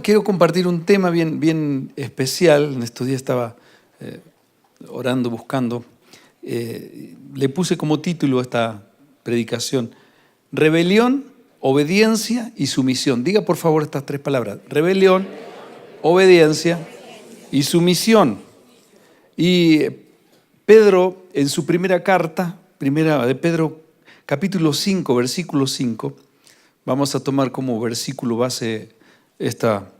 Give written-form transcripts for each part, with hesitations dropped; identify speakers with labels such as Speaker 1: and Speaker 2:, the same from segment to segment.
Speaker 1: Quiero compartir un tema bien especial. En estos días estaba orando, buscando. Le puse como título a esta predicación: rebelión, obediencia y sumisión. Diga por favor estas tres palabras: rebelión, obediencia y sumisión. Y Pedro, en su primera carta, primera de Pedro, capítulo 5, versículo 5, vamos a tomar como versículo base esta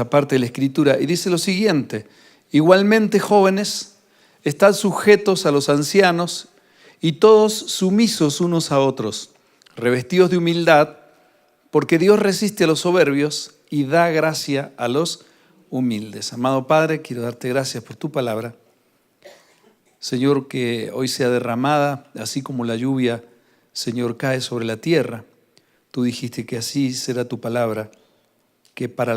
Speaker 1: parte de la Escritura, y dice lo siguiente: igualmente, jóvenes, estad sujetos a los ancianos y todos sumisos unos a otros, revestidos de humildad, porque Dios resiste a los soberbios y da gracia a los humildes. Amado Padre, quiero darte gracias por tu palabra. Señor, que hoy sea derramada, así como la lluvia, Señor, cae sobre la tierra. Tú dijiste que así será tu palabra, que para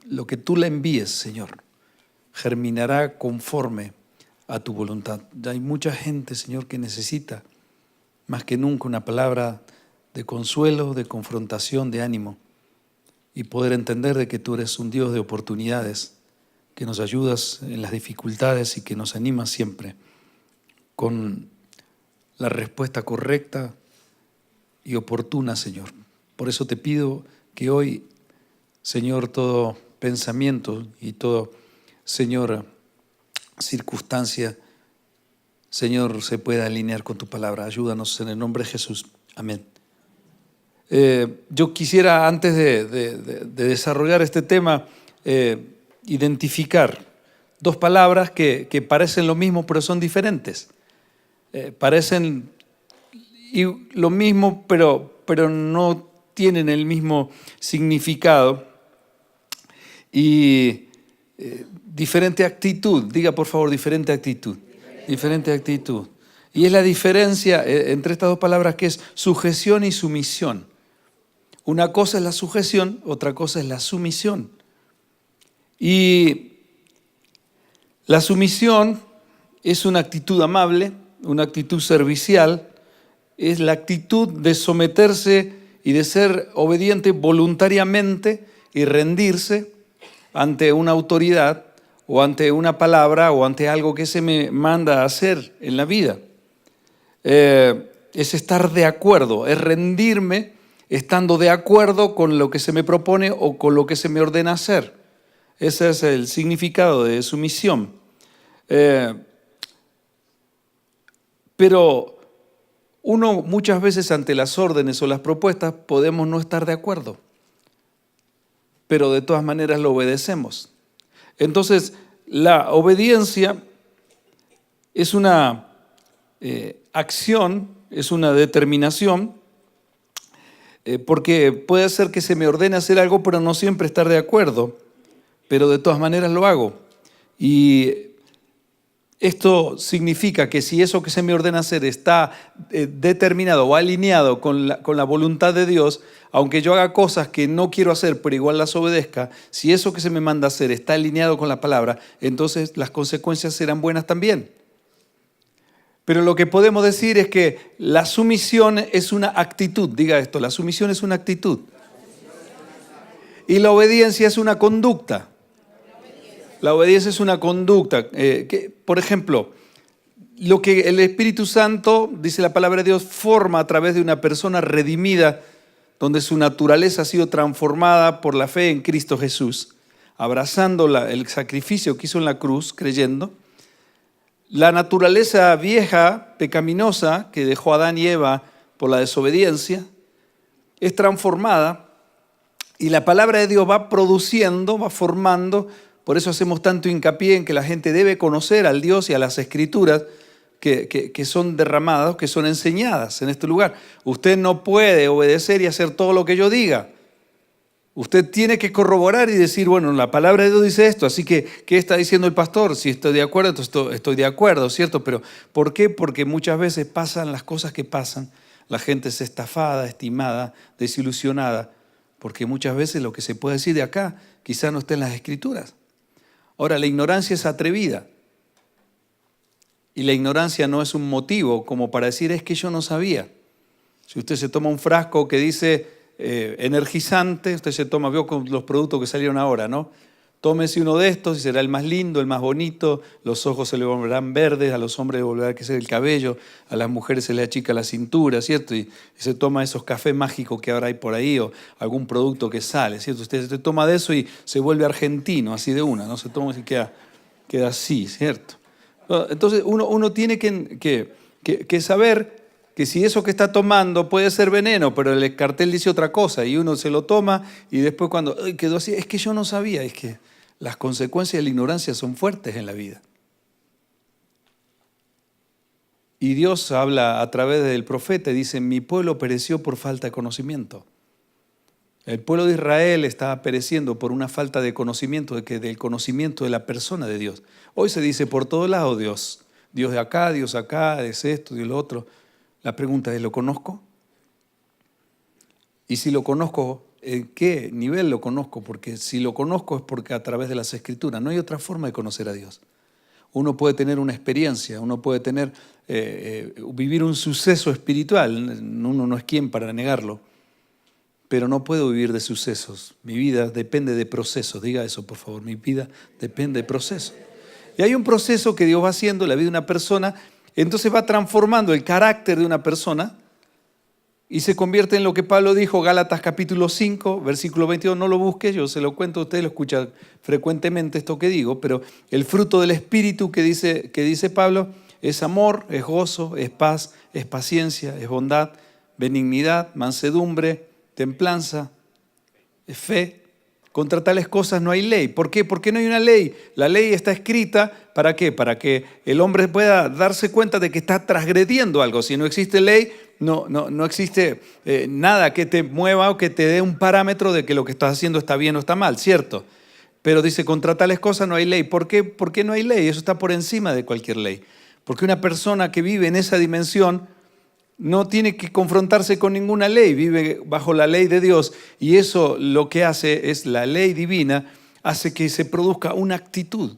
Speaker 1: lo que tú la envíes, Señor, germinará conforme a tu voluntad. Ya hay mucha gente, Señor, que necesita más que nunca una palabra de consuelo, de confrontación, de ánimo, y poder entender de que tú eres un Dios de oportunidades, que nos ayudas en las dificultades y que nos animas siempre con la respuesta correcta y oportuna, Señor. Por eso te pido que hoy, Señor, todo pensamiento y todo, Señor, circunstancia, Señor, se pueda alinear con tu palabra. Ayúdanos en el nombre de Jesús. Amén. Yo quisiera, antes de desarrollar este tema, identificar dos palabras que parecen lo mismo, pero son diferentes. Parecen lo mismo, pero no tienen el mismo significado y diferente actitud. Diga por favor, diferente actitud. Diferente actitud. Y es la diferencia entre estas dos palabras, que es sujeción y sumisión. Una cosa es la sujeción, otra cosa es la sumisión. Y la sumisión es una actitud amable, una actitud servicial, es la actitud de someterse y de ser obediente voluntariamente y rendirse ante una autoridad o ante una palabra o ante algo que se me manda a hacer en la vida. Es estar de acuerdo, es rendirme estando de acuerdo con lo que se me propone o con lo que se me ordena hacer. Ese es el significado de sumisión. Pero uno muchas veces ante las órdenes o las propuestas podemos no estar de acuerdo, pero de todas maneras lo obedecemos. Entonces, la obediencia es una acción, es una determinación, porque puede ser que se me ordene hacer algo, pero no siempre estar de acuerdo, pero de todas maneras lo hago. Y esto significa que si eso que se me ordena hacer está determinado o alineado con la voluntad de Dios, aunque yo haga cosas que no quiero hacer, pero igual las obedezca, si eso que se me manda hacer está alineado con la palabra, entonces las consecuencias serán buenas también. Pero lo que podemos decir es que la sumisión es una actitud. Diga esto: la sumisión es una actitud. Y la obediencia es una conducta. La obediencia es una conducta. Por ejemplo, lo que el Espíritu Santo, dice la palabra de Dios, forma a través de una persona redimida, donde su naturaleza ha sido transformada por la fe en Cristo Jesús, abrazando el sacrificio que hizo en la cruz, creyendo. La naturaleza vieja, pecaminosa, que dejó a Adán y Eva por la desobediencia, es transformada y la palabra de Dios va produciendo, va formando. Por eso hacemos tanto hincapié en que la gente debe conocer al Dios y a las Escrituras que son derramadas, que son enseñadas en este lugar. Usted no puede obedecer y hacer todo lo que yo diga. Usted tiene que corroborar y decir, bueno, la palabra de Dios dice esto, así que, ¿qué está diciendo el pastor? Si estoy de acuerdo, entonces estoy de acuerdo, ¿cierto? Pero ¿por qué? Porque muchas veces pasan las cosas que pasan, la gente es estafada, estimada, desilusionada, porque muchas veces lo que se puede decir de acá quizá no esté en las Escrituras. Ahora, la ignorancia es atrevida, y la ignorancia no es un motivo como para decir, es que yo no sabía. Si usted se toma un frasco que dice energizante. Usted se toma, veo con los productos que salieron ahora, ¿no? Tómese uno de estos y será el más lindo, el más bonito. Los ojos se le volverán verdes, a los hombres le volverá a crecer el cabello, a las mujeres se le achica la cintura, ¿cierto? Y se toma esos cafés mágicos que ahora hay por ahí o algún producto que sale, ¿cierto? Usted se toma de eso y se vuelve argentino, así de una, ¿no? Se toma y queda así, ¿cierto? Entonces uno tiene que saber que si eso que está tomando puede ser veneno, pero el cartel dice otra cosa y uno se lo toma y después cuando quedó así, es que yo no sabía, es que las consecuencias de la ignorancia son fuertes en la vida. Y Dios habla a través del profeta y dice, mi pueblo pereció por falta de conocimiento. El pueblo de Israel estaba pereciendo por una falta de conocimiento, del conocimiento de la persona de Dios. Hoy se dice por todos lados Dios. Dios de acá, Dios acá, es esto, Dios lo otro. La pregunta es, ¿lo conozco? Y si lo conozco, ¿en qué nivel lo conozco? Porque si lo conozco es porque a través de las Escrituras. No hay otra forma de conocer a Dios. Uno puede tener una experiencia, uno puede vivir un suceso espiritual. Uno no es quien para negarlo. Pero no puedo vivir de sucesos. Mi vida depende de procesos. Diga eso, por favor. Mi vida depende de procesos. Y hay un proceso que Dios va haciendo en la vida de una persona. Entonces va transformando el carácter de una persona y se convierte en lo que Pablo dijo, Gálatas capítulo 5, versículo 22, no lo busque, yo se lo cuento, usted lo escucha frecuentemente esto que digo, pero el fruto del Espíritu que dice Pablo es amor, es gozo, es paz, es paciencia, es bondad, benignidad, mansedumbre, templanza, es fe. Contra tales cosas no hay ley. ¿Por qué? Porque no hay una ley. La ley está escrita, ¿para qué? Para que el hombre pueda darse cuenta de que está transgrediendo algo. Si no existe ley, no existe nada que te mueva o que te dé un parámetro de que lo que estás haciendo está bien o está mal, ¿cierto? Pero dice, contra tales cosas no hay ley. ¿Por qué? Porque no hay ley. Eso está por encima de cualquier ley. Porque una persona que vive en esa dimensión no tiene que confrontarse con ninguna ley, vive bajo la ley de Dios y eso lo que hace es la ley divina, hace que se produzca una actitud,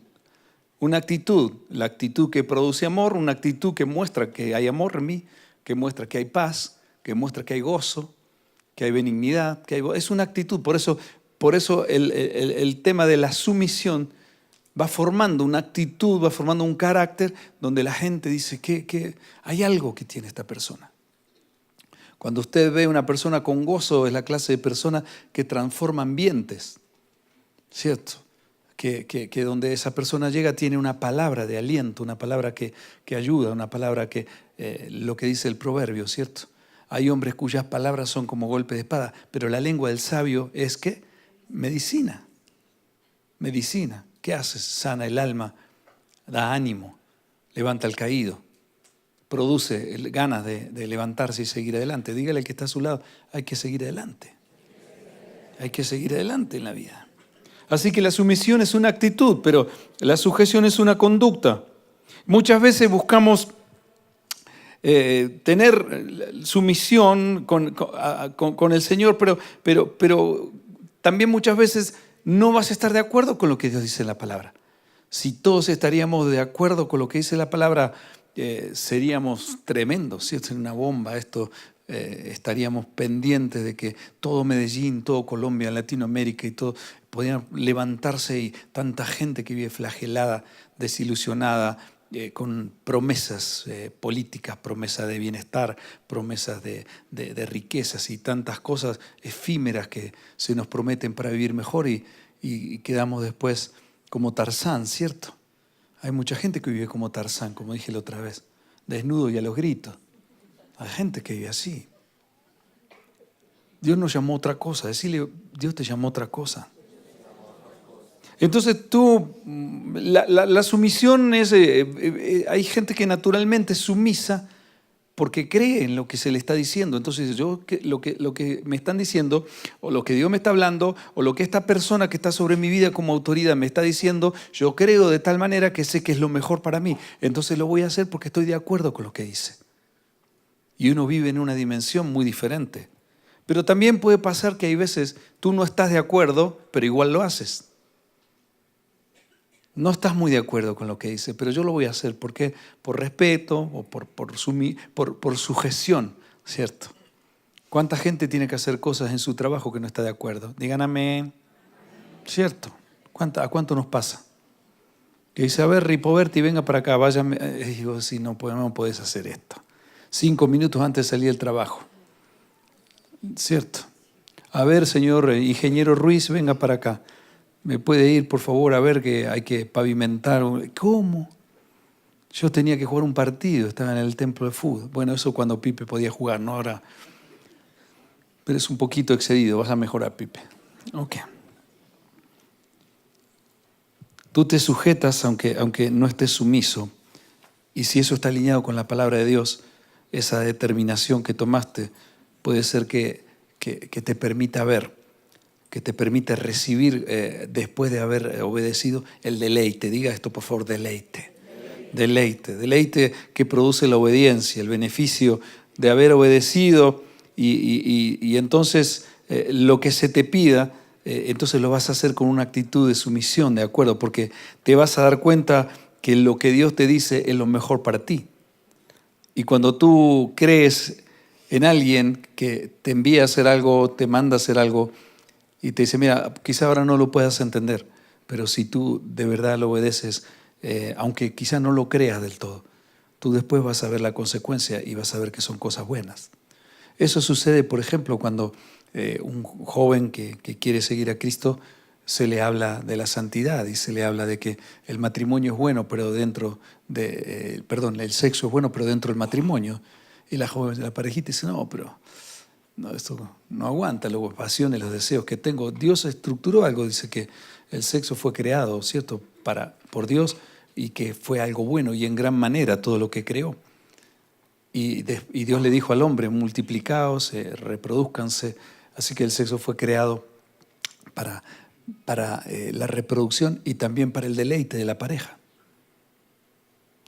Speaker 1: la actitud que produce amor, una actitud que muestra que hay amor en mí, que muestra que hay paz, que muestra que hay gozo, que hay benignidad, es una actitud. Por eso el tema de la sumisión va formando una actitud, va formando un carácter donde la gente dice que hay algo que tiene esta persona. Cuando usted ve a una persona con gozo, es la clase de persona que transforma ambientes, ¿cierto? Que donde esa persona llega tiene una palabra de aliento, una palabra que ayuda, una palabra lo que dice el proverbio, ¿cierto? Hay hombres cuyas palabras son como golpes de espada, pero la lengua del sabio es ¿qué? Medicina. Medicina. ¿Qué hace? Sana el alma, da ánimo, levanta al caído, produce ganas de levantarse y seguir adelante. Dígale al que está a su lado, hay que seguir adelante. Hay que seguir adelante en la vida. Así que la sumisión es una actitud, pero la sujeción es una conducta. Muchas veces buscamos tener sumisión con el Señor, pero también muchas veces no vas a estar de acuerdo con lo que Dios dice en la palabra. Si todos estaríamos de acuerdo con lo que dice la palabra, seríamos tremendos, ¿sí? Es una bomba esto. Estaríamos pendientes de que todo Medellín, todo Colombia, Latinoamérica y todo podían levantarse y tanta gente que vive flagelada, desilusionada, con promesas políticas, promesas de bienestar, promesas de riquezas y tantas cosas efímeras que se nos prometen para vivir mejor y quedamos después como Tarzán, ¿cierto? Hay mucha gente que vive como Tarzán, como dije la otra vez, desnudo y a los gritos. Hay gente que vive así. Dios nos llamó a otra cosa. Decirle, Dios te llamó a otra cosa. Entonces la sumisión es, hay gente que naturalmente es sumisa porque cree en lo que se le está diciendo. Entonces lo que me están diciendo, o lo que Dios me está hablando, o lo que esta persona que está sobre mi vida como autoridad me está diciendo, yo creo de tal manera que sé que es lo mejor para mí. Entonces lo voy a hacer porque estoy de acuerdo con lo que dice. Y uno vive en una dimensión muy diferente. Pero también puede pasar que hay veces tú no estás de acuerdo, pero igual lo haces. No estás muy de acuerdo con lo que dice, pero yo lo voy a hacer. ¿Por qué? Por respeto o por sujeción, ¿cierto? ¿Cuánta gente tiene que hacer cosas en su trabajo que no está de acuerdo? Digan amén. ¿Cierto? ¿A cuánto nos pasa? Que dice, a ver, Ripoberti, venga para acá, váyame. Y digo, sí, no puedes hacer esto. 5 minutos antes de salir del trabajo. ¿Cierto? A ver, señor ingeniero Ruiz, venga para acá. ¿Me puede ir, por favor, a ver que hay que pavimentar? ¿Cómo? Yo tenía que jugar un partido, estaba en el templo de fútbol. Bueno, eso cuando Pipe podía jugar, ¿no? Ahora, pero es un poquito excedido, vas a mejorar, Pipe. Ok. Tú te sujetas aunque no estés sumiso. Y si eso está alineado con la palabra de Dios, esa determinación que tomaste puede ser que te permita ver, que te permita recibir después de haber obedecido el deleite. Diga esto, por favor, deleite. Deleite que produce la obediencia, el beneficio de haber obedecido y entonces lo que se te pida, entonces lo vas a hacer con una actitud de sumisión, ¿de acuerdo? Porque te vas a dar cuenta que lo que Dios te dice es lo mejor para ti. Y cuando tú crees en alguien que te envía a hacer algo, te manda a hacer algo y te dice, mira, quizá ahora no lo puedas entender, pero si tú de verdad lo obedeces, aunque quizá no lo creas del todo, tú después vas a ver la consecuencia y vas a ver que son cosas buenas. Eso sucede, por ejemplo, cuando un joven que quiere seguir a Cristo, se le habla de la santidad y se le habla de que el matrimonio es bueno, pero dentro de, el sexo es bueno, pero dentro del matrimonio. Y la joven, la parejita dice, no, pero no, esto no aguanta, las pasiones, los deseos que tengo. Dios estructuró algo, dice que el sexo fue creado, ¿cierto?, por Dios y que fue algo bueno y en gran manera todo lo que creó. Y Dios le dijo al hombre, multiplicaos, reproduzcanse. Así que el sexo fue creado para la reproducción y también para el deleite de la pareja.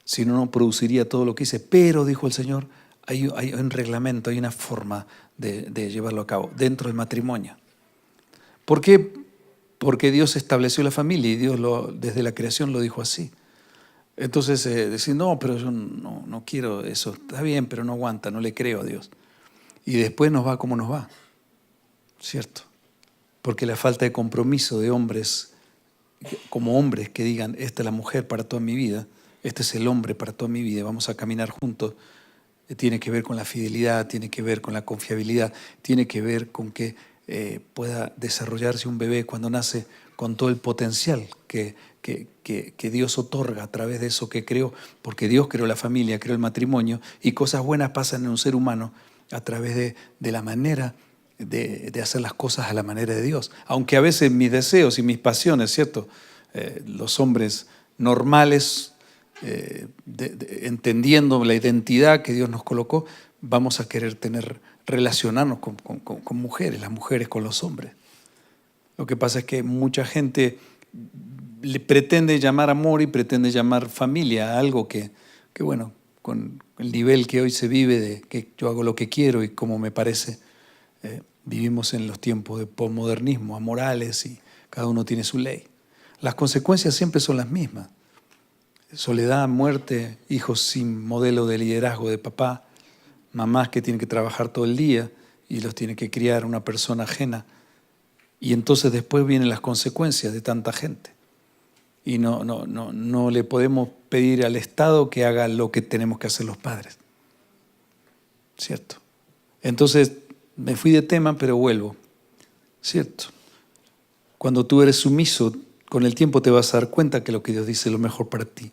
Speaker 1: Si no, no produciría todo lo que hice. Pero, dijo el Señor, hay un reglamento, hay una forma de llevarlo a cabo dentro del matrimonio. ¿Por qué? Porque Dios estableció la familia y Dios desde la creación lo dijo así. Entonces, decir, no, pero yo no quiero eso. Está bien, pero no aguanta, no le creo a Dios. Y después nos va como nos va, ¿cierto? Porque la falta de compromiso de hombres, como hombres que digan, esta es la mujer para toda mi vida, este es el hombre para toda mi vida, vamos a caminar juntos, tiene que ver con la fidelidad, tiene que ver con la confiabilidad, tiene que ver con que pueda desarrollarse un bebé cuando nace con todo el potencial que Dios otorga a través de eso que creó, porque Dios creó la familia, creó el matrimonio y cosas buenas pasan en un ser humano a través de la manera de hacer las cosas a la manera de Dios. Aunque a veces mis deseos y mis pasiones, ¿cierto? Los hombres normales, entendiendo la identidad que Dios nos colocó, vamos a querer relacionarnos con mujeres, las mujeres con los hombres. Lo que pasa es que mucha gente le pretende llamar amor y pretende llamar familia a algo que bueno, con el nivel que hoy se vive de que yo hago lo que quiero y como me parece, vivimos en los tiempos de posmodernismo, amorales y cada uno tiene su ley. Las consecuencias siempre son las mismas. Soledad, muerte, hijos sin modelo de liderazgo de papá, mamás que tienen que trabajar todo el día y los tiene que criar una persona ajena. Y entonces después vienen las consecuencias de tanta gente. Y no le podemos pedir al Estado que haga lo que tenemos que hacer los padres. ¿Cierto? Entonces, me fui de tema, pero vuelvo. ¿Cierto? Cuando tú eres sumiso, con el tiempo te vas a dar cuenta que lo que Dios dice es lo mejor para ti.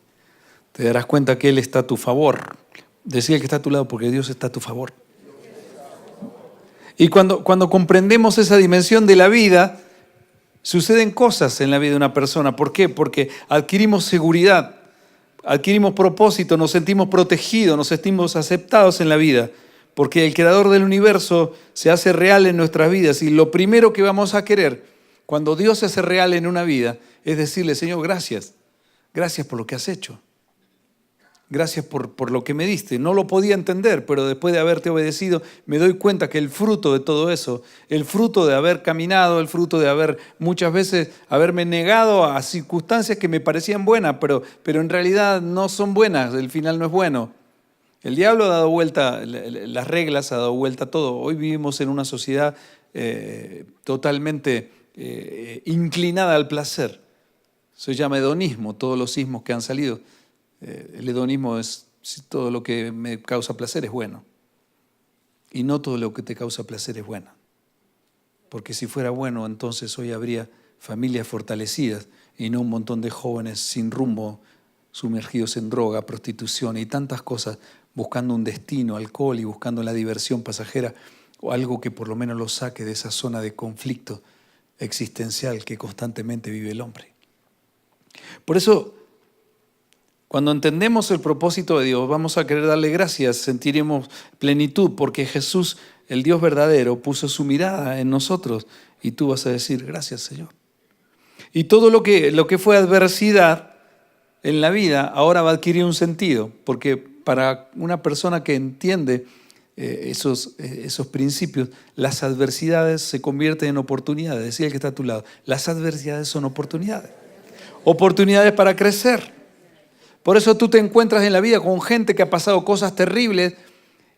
Speaker 1: Te darás cuenta que Él está a tu favor. Decía que está a tu lado porque Dios está a tu favor. Y cuando comprendemos esa dimensión de la vida, suceden cosas en la vida de una persona. ¿Por qué? Porque adquirimos seguridad, adquirimos propósito, nos sentimos protegidos, nos sentimos aceptados en la vida. Porque el creador del universo se hace real en nuestras vidas. Y lo primero que vamos a querer cuando Dios se hace real en una vida es decirle, Señor, gracias. Gracias por lo que has hecho. Gracias por lo que me diste. No lo podía entender, pero después de haberte obedecido, me doy cuenta que el fruto de todo eso, el fruto de haber caminado, el fruto de haber muchas veces haberme negado a circunstancias que me parecían buenas, pero en realidad no son buenas, el final no es bueno. El diablo ha dado vuelta las reglas, ha dado vuelta todo. Hoy vivimos en una sociedad totalmente inclinada al placer. Se llama hedonismo, todos los sismos que han salido. El hedonismo es si todo lo que me causa placer es bueno. Y no todo lo que te causa placer es bueno. Porque si fuera bueno, entonces hoy habría familias fortalecidas y no un montón de jóvenes sin rumbo, sumergidos en droga, prostitución y tantas cosas, buscando un destino, alcohol y buscando la diversión pasajera o algo que por lo menos los saque de esa zona de conflicto existencial que constantemente vive el hombre. Por eso, cuando entendemos el propósito de Dios, vamos a querer darle gracias, sentiremos plenitud, porque Jesús, el Dios verdadero, puso su mirada en nosotros y tú vas a decir, gracias Señor. Y todo lo que fue adversidad en la vida ahora va a adquirir un sentido, porque para una persona que entiende esos principios, las adversidades se convierten en oportunidades. Decía el que está a tu lado, las adversidades son oportunidades. Oportunidades para crecer. Por eso tú te encuentras en la vida con gente que ha pasado cosas terribles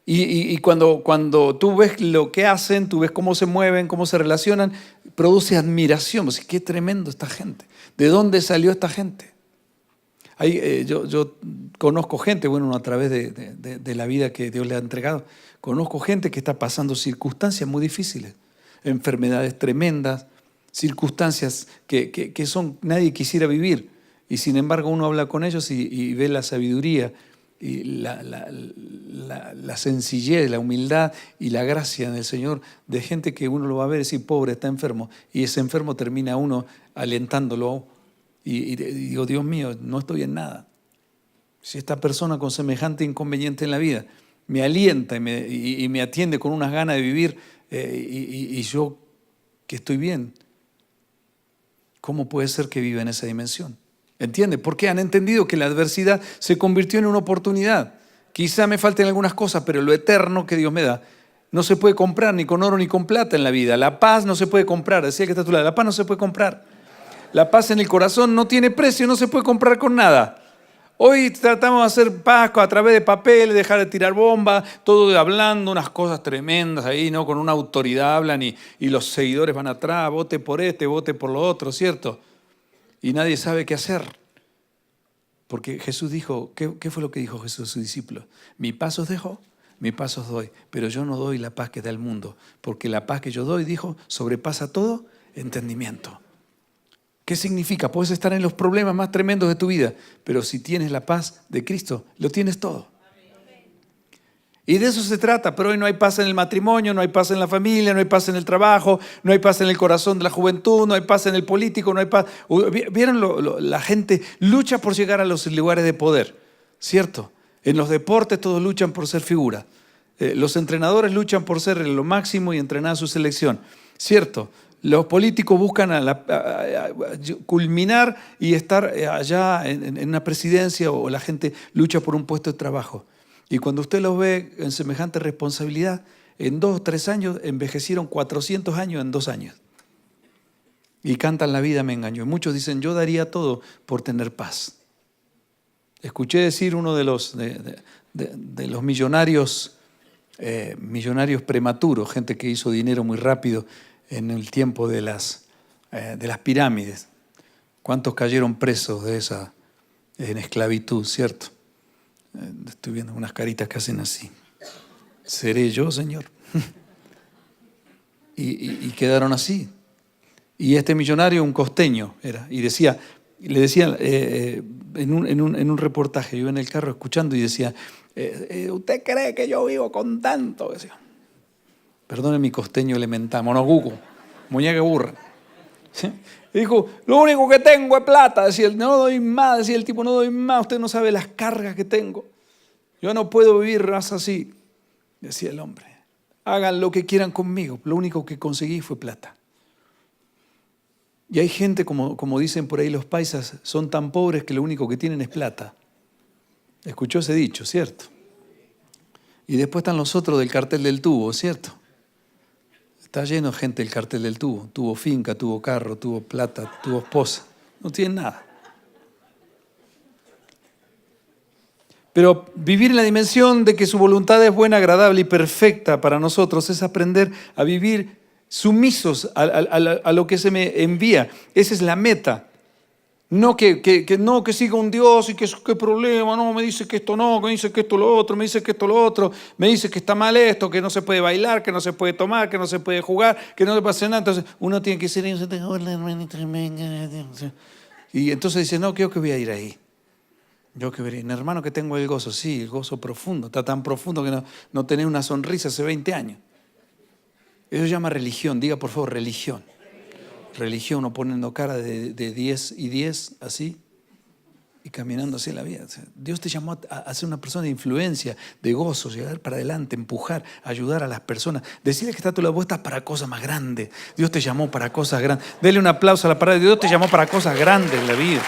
Speaker 1: y cuando tú ves lo que hacen, tú ves cómo se mueven, cómo se relacionan, produce admiración. Pues, qué tremendo esta gente. ¿De dónde salió esta gente? Yo conozco gente, bueno, a través de la vida que Dios le ha entregado, conozco gente que está pasando circunstancias muy difíciles, enfermedades tremendas, circunstancias que nadie quisiera vivir. Y sin embargo uno habla con ellos y ve la sabiduría y la sencillez, la humildad y la gracia del Señor de gente que uno lo va a ver y decir, pobre, está enfermo. Y ese enfermo termina uno alentándolo y digo, Dios mío, no estoy en nada. Si esta persona con semejante inconveniente en la vida me alienta y me atiende con unas ganas de vivir y yo que estoy bien, ¿cómo puede ser que viva en esa dimensión? ¿Entiende? Porque han entendido que la adversidad se convirtió en una oportunidad. Quizá me falten algunas cosas, pero lo eterno que Dios me da no se puede comprar ni con oro ni con plata en la vida. La paz no se puede comprar. Decía que está a tu lado, la paz no se puede comprar. La paz en el corazón no tiene precio, no se puede comprar con nada. Hoy tratamos de hacer paz a través de papel, dejar de tirar bombas, todo hablando unas cosas tremendas ahí, ¿no? Con una autoridad hablan y los seguidores van atrás, vote por este, vote por lo otro, ¿cierto? Y nadie sabe qué hacer. Porque Jesús dijo, ¿qué fue lo que dijo Jesús a sus discípulos? Mi paz os dejo, mi paz os doy, pero yo no doy la paz que da el mundo, porque la paz que yo doy, dijo, sobrepasa todo entendimiento. ¿Qué significa? Puedes estar en los problemas más tremendos de tu vida, pero si tienes la paz de Cristo, lo tienes todo. Y de eso se trata, pero hoy no hay paz en el matrimonio, no hay paz en la familia, no hay paz en el trabajo, no hay paz en el corazón de la juventud, no hay paz en el político, no hay paz. ¿Vieron? La gente lucha por llegar a los lugares de poder, ¿cierto? En los deportes todos luchan por ser figura. Los entrenadores luchan por ser lo máximo y entrenar a su selección, ¿cierto? Los políticos buscan culminar y estar allá en una presidencia o la gente lucha por un puesto de trabajo. Y cuando usted los ve en semejante responsabilidad, en 2 o 3 años envejecieron 400 años en 2 años. Y cantan la vida me engañó. Y muchos dicen, yo daría todo por tener paz. Escuché decir uno de los millonarios, millonarios prematuros, gente que hizo dinero muy rápido en el tiempo de las pirámides. ¿Cuántos cayeron presos de esa en esclavitud, cierto? Estoy viendo unas caritas que hacen así. ¿Seré yo, Señor? y quedaron así. Y este millonario, un costeño, era. Y le decía en un reportaje, yo iba en el carro escuchando y decía, ¿usted cree que yo vivo con tanto? Decía. Perdone mi costeño elemental, monocuco, muñeca burra. ¿Sí? Y dijo, lo único que tengo es plata. Decía, no doy más, decía el tipo, no doy más, usted no sabe las cargas que tengo. Yo no puedo vivir más así, decía el hombre. Hagan lo que quieran conmigo, lo único que conseguí fue plata. Y hay gente, como dicen por ahí los paisas, son tan pobres que lo único que tienen es plata. Escuchó ese dicho, ¿cierto? Y después están los otros del cartel del tubo, ¿cierto? Está lleno de gente el cartel del tubo. Tuvo finca, tuvo carro, tuvo plata, tuvo esposa. No tienen nada. Pero vivir en la dimensión de que su voluntad es buena, agradable y perfecta para nosotros es aprender a vivir sumisos a lo que se me envía. Esa es la meta. No que siga un Dios y que qué problema, no, me dice que esto no, me dice que esto lo otro, me dice que esto lo otro, me dice que está mal esto, que no se puede bailar, que no se puede tomar, que no se puede jugar, que no se puede hacer nada. Entonces uno tiene que ser, hola hermanita, y entonces dice, no, creo que voy a ir ahí. Yo que veré, hermano, que tengo el gozo, sí, el gozo profundo, está tan profundo que no tenés una sonrisa hace 20 años. Eso se llama religión, diga por favor, religión. Religión, uno poniendo cara de 10 y 10, así, y caminando así en la vida. O sea, Dios te llamó a ser una persona de influencia, de gozo, llegar para adelante, empujar, ayudar a las personas. Decirle que está a tu lado, vos estás para cosas más grandes. Dios te llamó para cosas grandes. Dele un aplauso a la palabra. Dios te llamó para cosas grandes en la vida.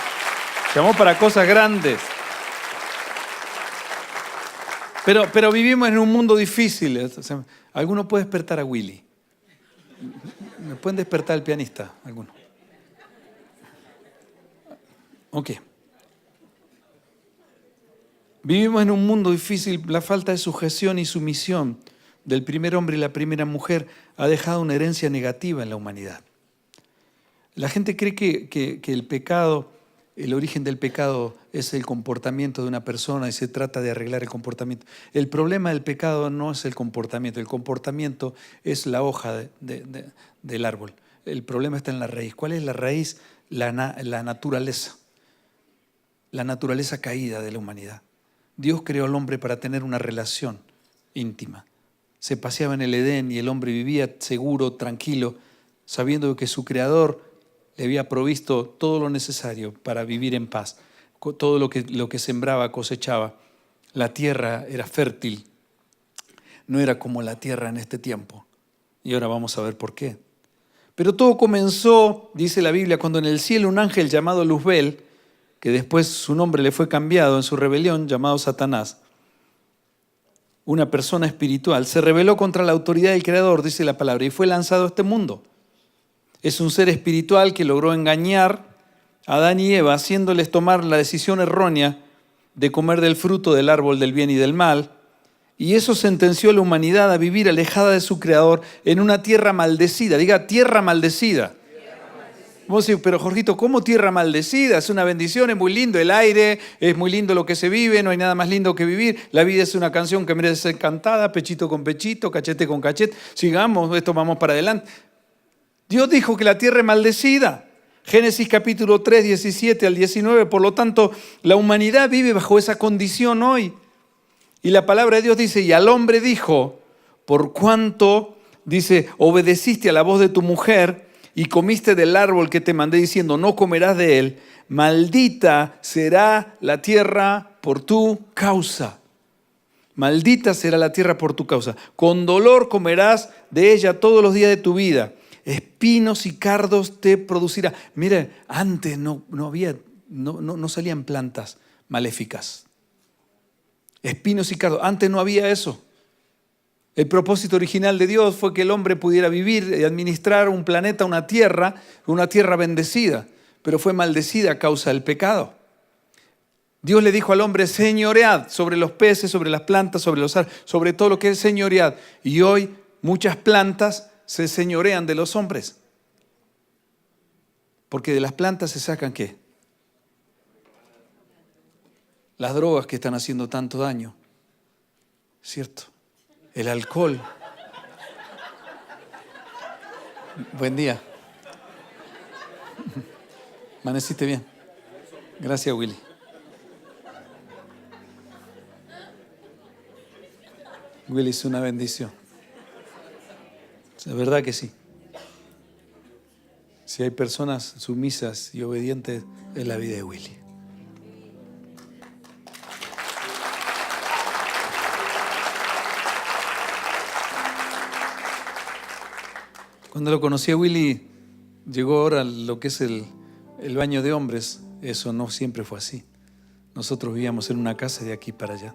Speaker 1: Te llamó para cosas grandes. Pero vivimos en un mundo difícil. O sea, alguno puede despertar a Willy. ¿Me pueden despertar al pianista? ¿Alguno? Ok. Vivimos en un mundo difícil. La falta de sujeción y sumisión del primer hombre y la primera mujer ha dejado una herencia negativa en la humanidad. La gente cree que el pecado, el origen del pecado es el comportamiento de una persona y se trata de arreglar el comportamiento. El problema del pecado no es el comportamiento es la hoja del árbol. El problema está en la raíz. ¿Cuál es la raíz? La naturaleza. La naturaleza caída de la humanidad. Dios creó al hombre para tener una relación íntima. Se paseaba en el Edén y el hombre vivía seguro, tranquilo, sabiendo que su creador le había provisto todo lo necesario para vivir en paz. Todo lo que sembraba, cosechaba. La tierra era fértil. No era como la tierra en este tiempo. Y ahora vamos a ver por qué. Pero todo comenzó, dice la Biblia, cuando en el cielo un ángel llamado Luzbel, que después su nombre le fue cambiado en su rebelión, llamado Satanás, una persona espiritual, se rebeló contra la autoridad del Creador, dice la palabra, y fue lanzado a este mundo. Es un ser espiritual que logró engañar a Adán y Eva, haciéndoles tomar la decisión errónea de comer del fruto del árbol del bien y del mal. Y eso sentenció a la humanidad a vivir alejada de su Creador en una tierra maldecida. Diga, tierra maldecida. Vos decís, pero Jorgito, ¿cómo tierra maldecida? Es una bendición, es muy lindo el aire, es muy lindo lo que se vive, no hay nada más lindo que vivir. La vida es una canción que merece ser cantada, pechito con pechito, cachete con cachete. Sigamos, esto vamos para adelante. Dios dijo que la tierra es maldecida. Génesis capítulo 3, 17 al 19. Por lo tanto, la humanidad vive bajo esa condición hoy. Y la palabra de Dios dice, y al hombre dijo, por cuanto, dice, obedeciste a la voz de tu mujer y comiste del árbol que te mandé diciendo, no comerás de él, maldita será la tierra por tu causa. Maldita será la tierra por tu causa. Con dolor comerás de ella todos los días de tu vida. Espinos y cardos te producirá. Mire, antes no salían plantas maléficas. Espinos y cardos. Antes no había eso. El propósito original de Dios fue que el hombre pudiera vivir y administrar un planeta, una tierra bendecida, pero fue maldecida a causa del pecado. Dios le dijo al hombre, señoread sobre los peces, sobre las plantas, sobre los árboles, sobre todo lo que es señoread. Y hoy muchas plantas se señorean de los hombres. Porque de las plantas se sacan ¿qué? Las drogas que están haciendo tanto daño. ¿Cierto? El alcohol. Buen día. ¿Amaneciste bien? Gracias, Willy. Willy es una bendición. La verdad que sí. Si hay personas sumisas y obedientes, es la vida de Willy. Cuando lo conocí a Willy, llegó ahora lo que es el baño de hombres. Eso no siempre fue así. Nosotros vivíamos en una casa de aquí para allá.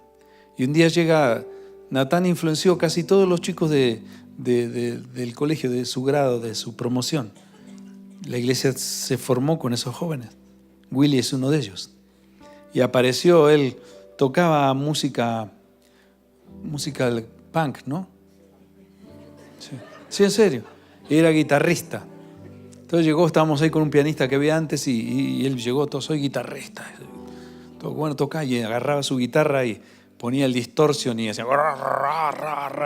Speaker 1: Y un día llega, Natán influenció casi todos los chicos del colegio, de su grado, de su promoción. La iglesia se formó con esos jóvenes. Willy es uno de ellos. Y apareció él tocaba música punk, ¿no? Sí, en serio. Y era guitarrista. Entonces llegó, estábamos ahí con un pianista que había antes y él llegó, todo, soy guitarrista. Todo, bueno, toca, y agarraba su guitarra y ponía el distorsión y hacía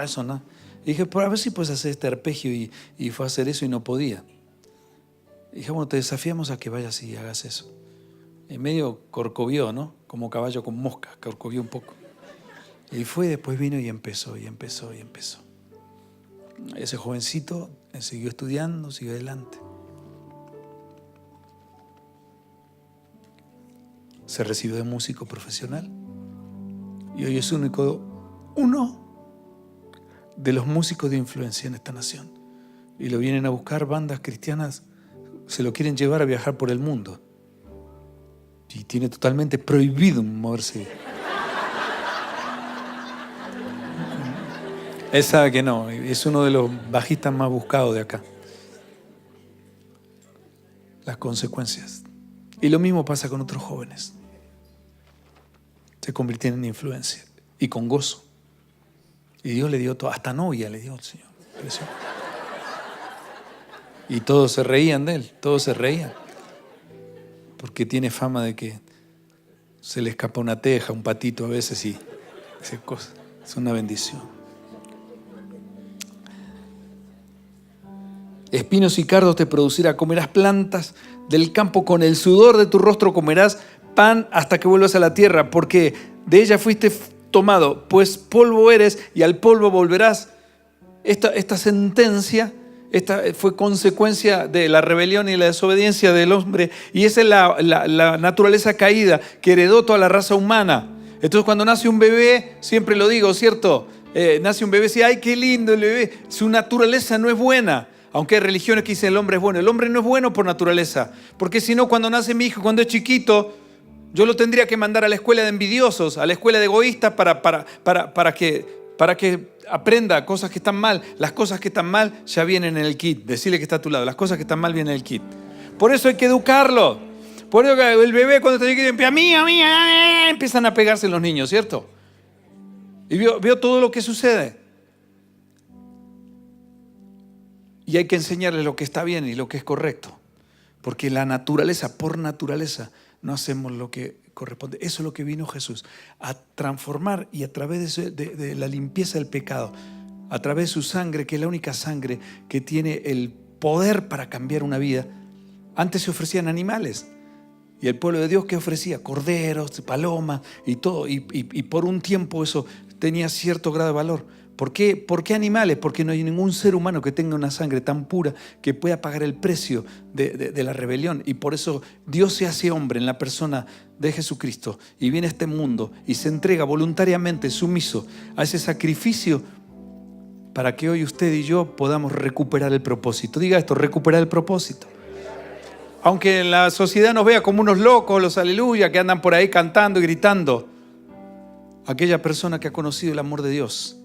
Speaker 1: eso, ¿no? Y dije, a ver si puedes hacer este arpegio, y fue a hacer eso y no podía. Y dije, bueno, te desafiamos a que vayas y hagas eso. Y medio corcovió, ¿no? Como caballo con mosca, corcovió un poco. Y fue, después vino y empezó. Ese jovencito siguió estudiando, siguió adelante. Se recibió de músico profesional y hoy es uno de los músicos de influencia en esta nación. Y lo vienen a buscar bandas cristianas, se lo quieren llevar a viajar por el mundo. Y tiene totalmente prohibido moverse. Él sabe que no, es uno de los bajistas más buscados de acá. Las consecuencias. Y lo mismo pasa con otros jóvenes. Se convirtieron en influencia y con gozo. Y Dios le dio todo, hasta novia le dio el Señor. Y todos se reían de él, todos se reían. Porque tiene fama de que se le escapa una teja, un patito a veces y esas cosas. Es una bendición. Espinos y cardos te producirá, comerás plantas del campo, con el sudor de tu rostro comerás pan hasta que vuelvas a la tierra, porque de ella fuiste tomado, pues polvo eres y al polvo volverás. Esta sentencia fue consecuencia de la rebelión y la desobediencia del hombre, y esa es la naturaleza caída que heredó toda la raza humana. Entonces cuando nace un bebé, siempre lo digo, ¿cierto? Nace un bebé y dice, ¡ay, qué lindo el bebé! Su naturaleza no es buena. Aunque hay religiones que dicen el hombre es bueno. El hombre no es bueno por naturaleza. Porque si no, cuando nace mi hijo, cuando es chiquito, yo lo tendría que mandar a la escuela de envidiosos, a la escuela de egoístas para que aprenda cosas que están mal. Las cosas que están mal ya vienen en el kit. Decirle que está a tu lado. Las cosas que están mal vienen en el kit. Por eso hay que educarlo. Por eso que el bebé cuando está chiquito empieza, a mí, empiezan a pegarse los niños, ¿cierto? Y veo todo lo que sucede. Y hay que enseñarles lo que está bien y lo que es correcto. Porque la naturaleza, por naturaleza, no hacemos lo que corresponde. Eso es lo que vino Jesús, a transformar, y a través de la limpieza del pecado, a través de su sangre, que es la única sangre que tiene el poder para cambiar una vida. Antes se ofrecían animales. Y el pueblo de Dios, ¿qué ofrecía? Corderos, palomas y todo. Y por un tiempo eso tenía cierto grado de valor. ¿Por qué animales? Porque no hay ningún ser humano que tenga una sangre tan pura que pueda pagar el precio de la rebelión. Y por eso Dios se hace hombre en la persona de Jesucristo y viene a este mundo y se entrega voluntariamente, sumiso a ese sacrificio, para que hoy usted y yo podamos recuperar el propósito. Diga esto, recuperar el propósito. Aunque la sociedad nos vea como unos locos, los aleluya, que andan por ahí cantando y gritando, aquella persona que ha conocido el amor de Dios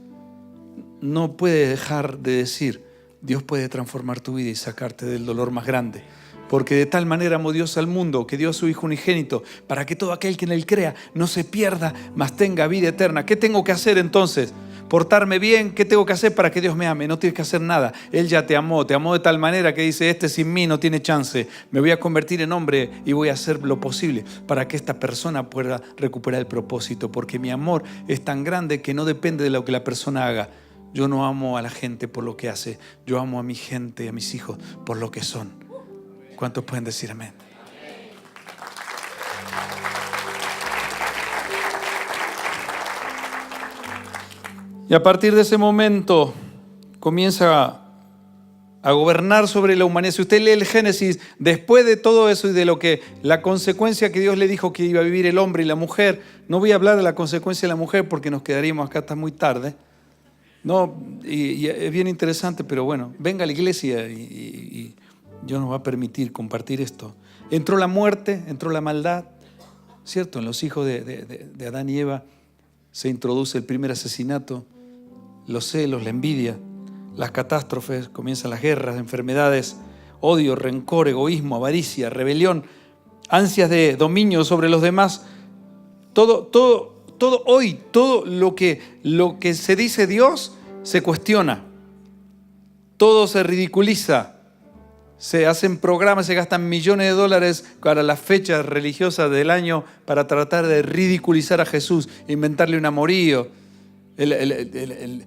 Speaker 1: no puede dejar de decir, Dios puede transformar tu vida y sacarte del dolor más grande. Porque de tal manera amó Dios al mundo, que dio a su Hijo unigénito, para que todo aquel que en él crea no se pierda, mas tenga vida eterna. ¿Qué tengo que hacer entonces? ¿Portarme bien? ¿Qué tengo que hacer para que Dios me ame? No tienes que hacer nada. Él ya te amó de tal manera que dice, este sin mí no tiene chance. Me voy a convertir en hombre y voy a hacer lo posible para que esta persona pueda recuperar el propósito. Porque mi amor es tan grande que no depende de lo que la persona haga. Yo no amo a la gente por lo que hace. Yo amo a mi gente, a mis hijos, por lo que son. ¿Cuántos pueden decir amén? Y a partir de ese momento comienza a gobernar sobre la humanidad. Si usted lee el Génesis, después de todo eso y de lo que la consecuencia que Dios le dijo que iba a vivir el hombre y la mujer, no voy a hablar de la consecuencia de la mujer porque nos quedaríamos acá hasta muy tarde. No, y es bien interesante, pero bueno, venga a la iglesia y Dios nos va a permitir compartir esto. Entró la muerte, entró la maldad, ¿cierto? En los hijos de Adán y Eva se introduce el primer asesinato, los celos, la envidia, las catástrofes, comienzan las guerras, enfermedades, odio, rencor, egoísmo, avaricia, rebelión, ansias de dominio sobre los demás. Todo hoy, todo lo que se dice Dios se cuestiona. Todo se ridiculiza. Se hacen programas, se gastan millones de dólares para las fechas religiosas del año para tratar de ridiculizar a Jesús, inventarle un amorío. El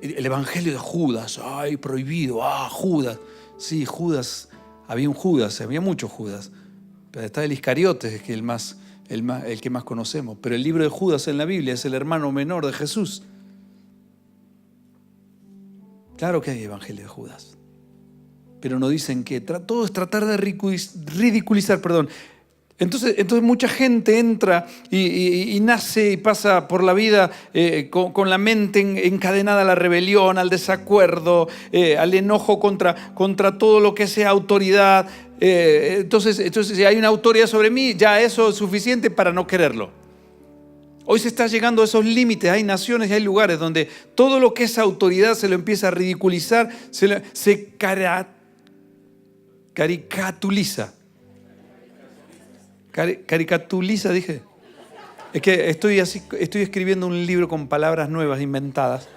Speaker 1: evangelio de Judas, ay, prohibido, Judas. Sí, Judas, había muchos Judas. Pero está el Iscariotes, que es el que más conocemos. Pero el libro de Judas en la Biblia es el hermano menor de Jesús. Claro que hay evangelio de Judas. Pero no dicen que todo es tratar de ridiculizar. Entonces mucha gente entra y nace y pasa por la vida con la mente encadenada a la rebelión, al desacuerdo, al enojo contra todo lo que sea autoridad. Entonces, si hay una autoridad sobre mí, ya eso es suficiente para no quererlo. Hoy se está llegando a esos límites. Hay naciones y hay lugares donde todo lo que es autoridad se lo empieza a ridiculizar, se caricatuliza. Caricatuliza, dije. Es que estoy escribiendo un libro con palabras nuevas, inventadas.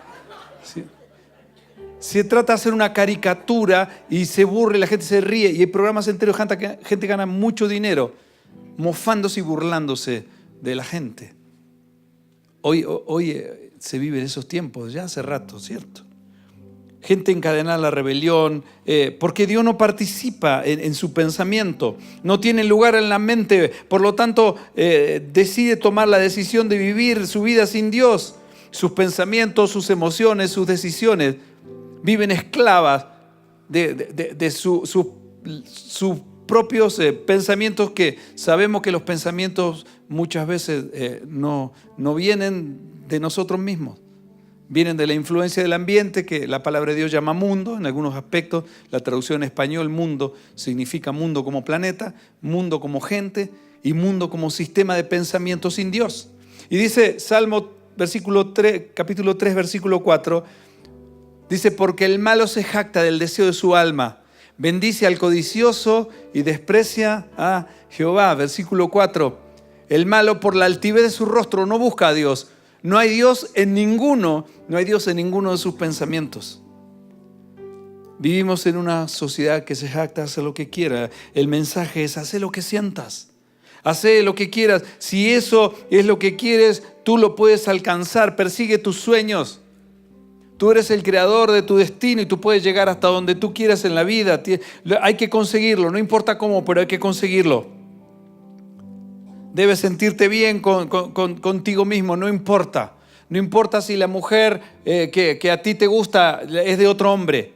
Speaker 1: ¿Sí? Se trata de hacer una caricatura y se burla y la gente se ríe. Y hay programas enteros, gente gana mucho dinero mofándose y burlándose de la gente. Hoy se vive en esos tiempos, ya hace rato, ¿cierto? Gente encadenada a la rebelión, porque Dios no participa en su pensamiento, no tiene lugar en la mente, por lo tanto decide tomar la decisión de vivir su vida sin Dios. Sus pensamientos, sus emociones, sus decisiones viven esclavas de sus propios pensamientos, que sabemos que los pensamientos muchas veces no vienen de nosotros mismos. Vienen de la influencia del ambiente, que la palabra de Dios llama mundo. En algunos aspectos, la traducción en español, mundo, significa mundo como planeta, mundo como gente y mundo como sistema de pensamiento sin Dios. Y dice Salmo capítulo 3, versículo 4, dice: porque el malo se jacta del deseo de su alma, bendice al codicioso y desprecia a Jehová. Versículo 4, el malo por la altivez de su rostro no busca a Dios. No hay Dios en ninguno de sus pensamientos. Vivimos en una sociedad que se jacta, hace lo que quiera. El mensaje es: haz lo que sientas, haz lo que quieras. Si eso es lo que quieres, tú lo puedes alcanzar. Persigue tus sueños. Tú eres el creador de tu destino y tú puedes llegar hasta donde tú quieras en la vida. Hay que conseguirlo, no importa cómo, pero hay que conseguirlo. Debes sentirte bien contigo mismo, no importa. No importa si la mujer que a ti te gusta es de otro hombre.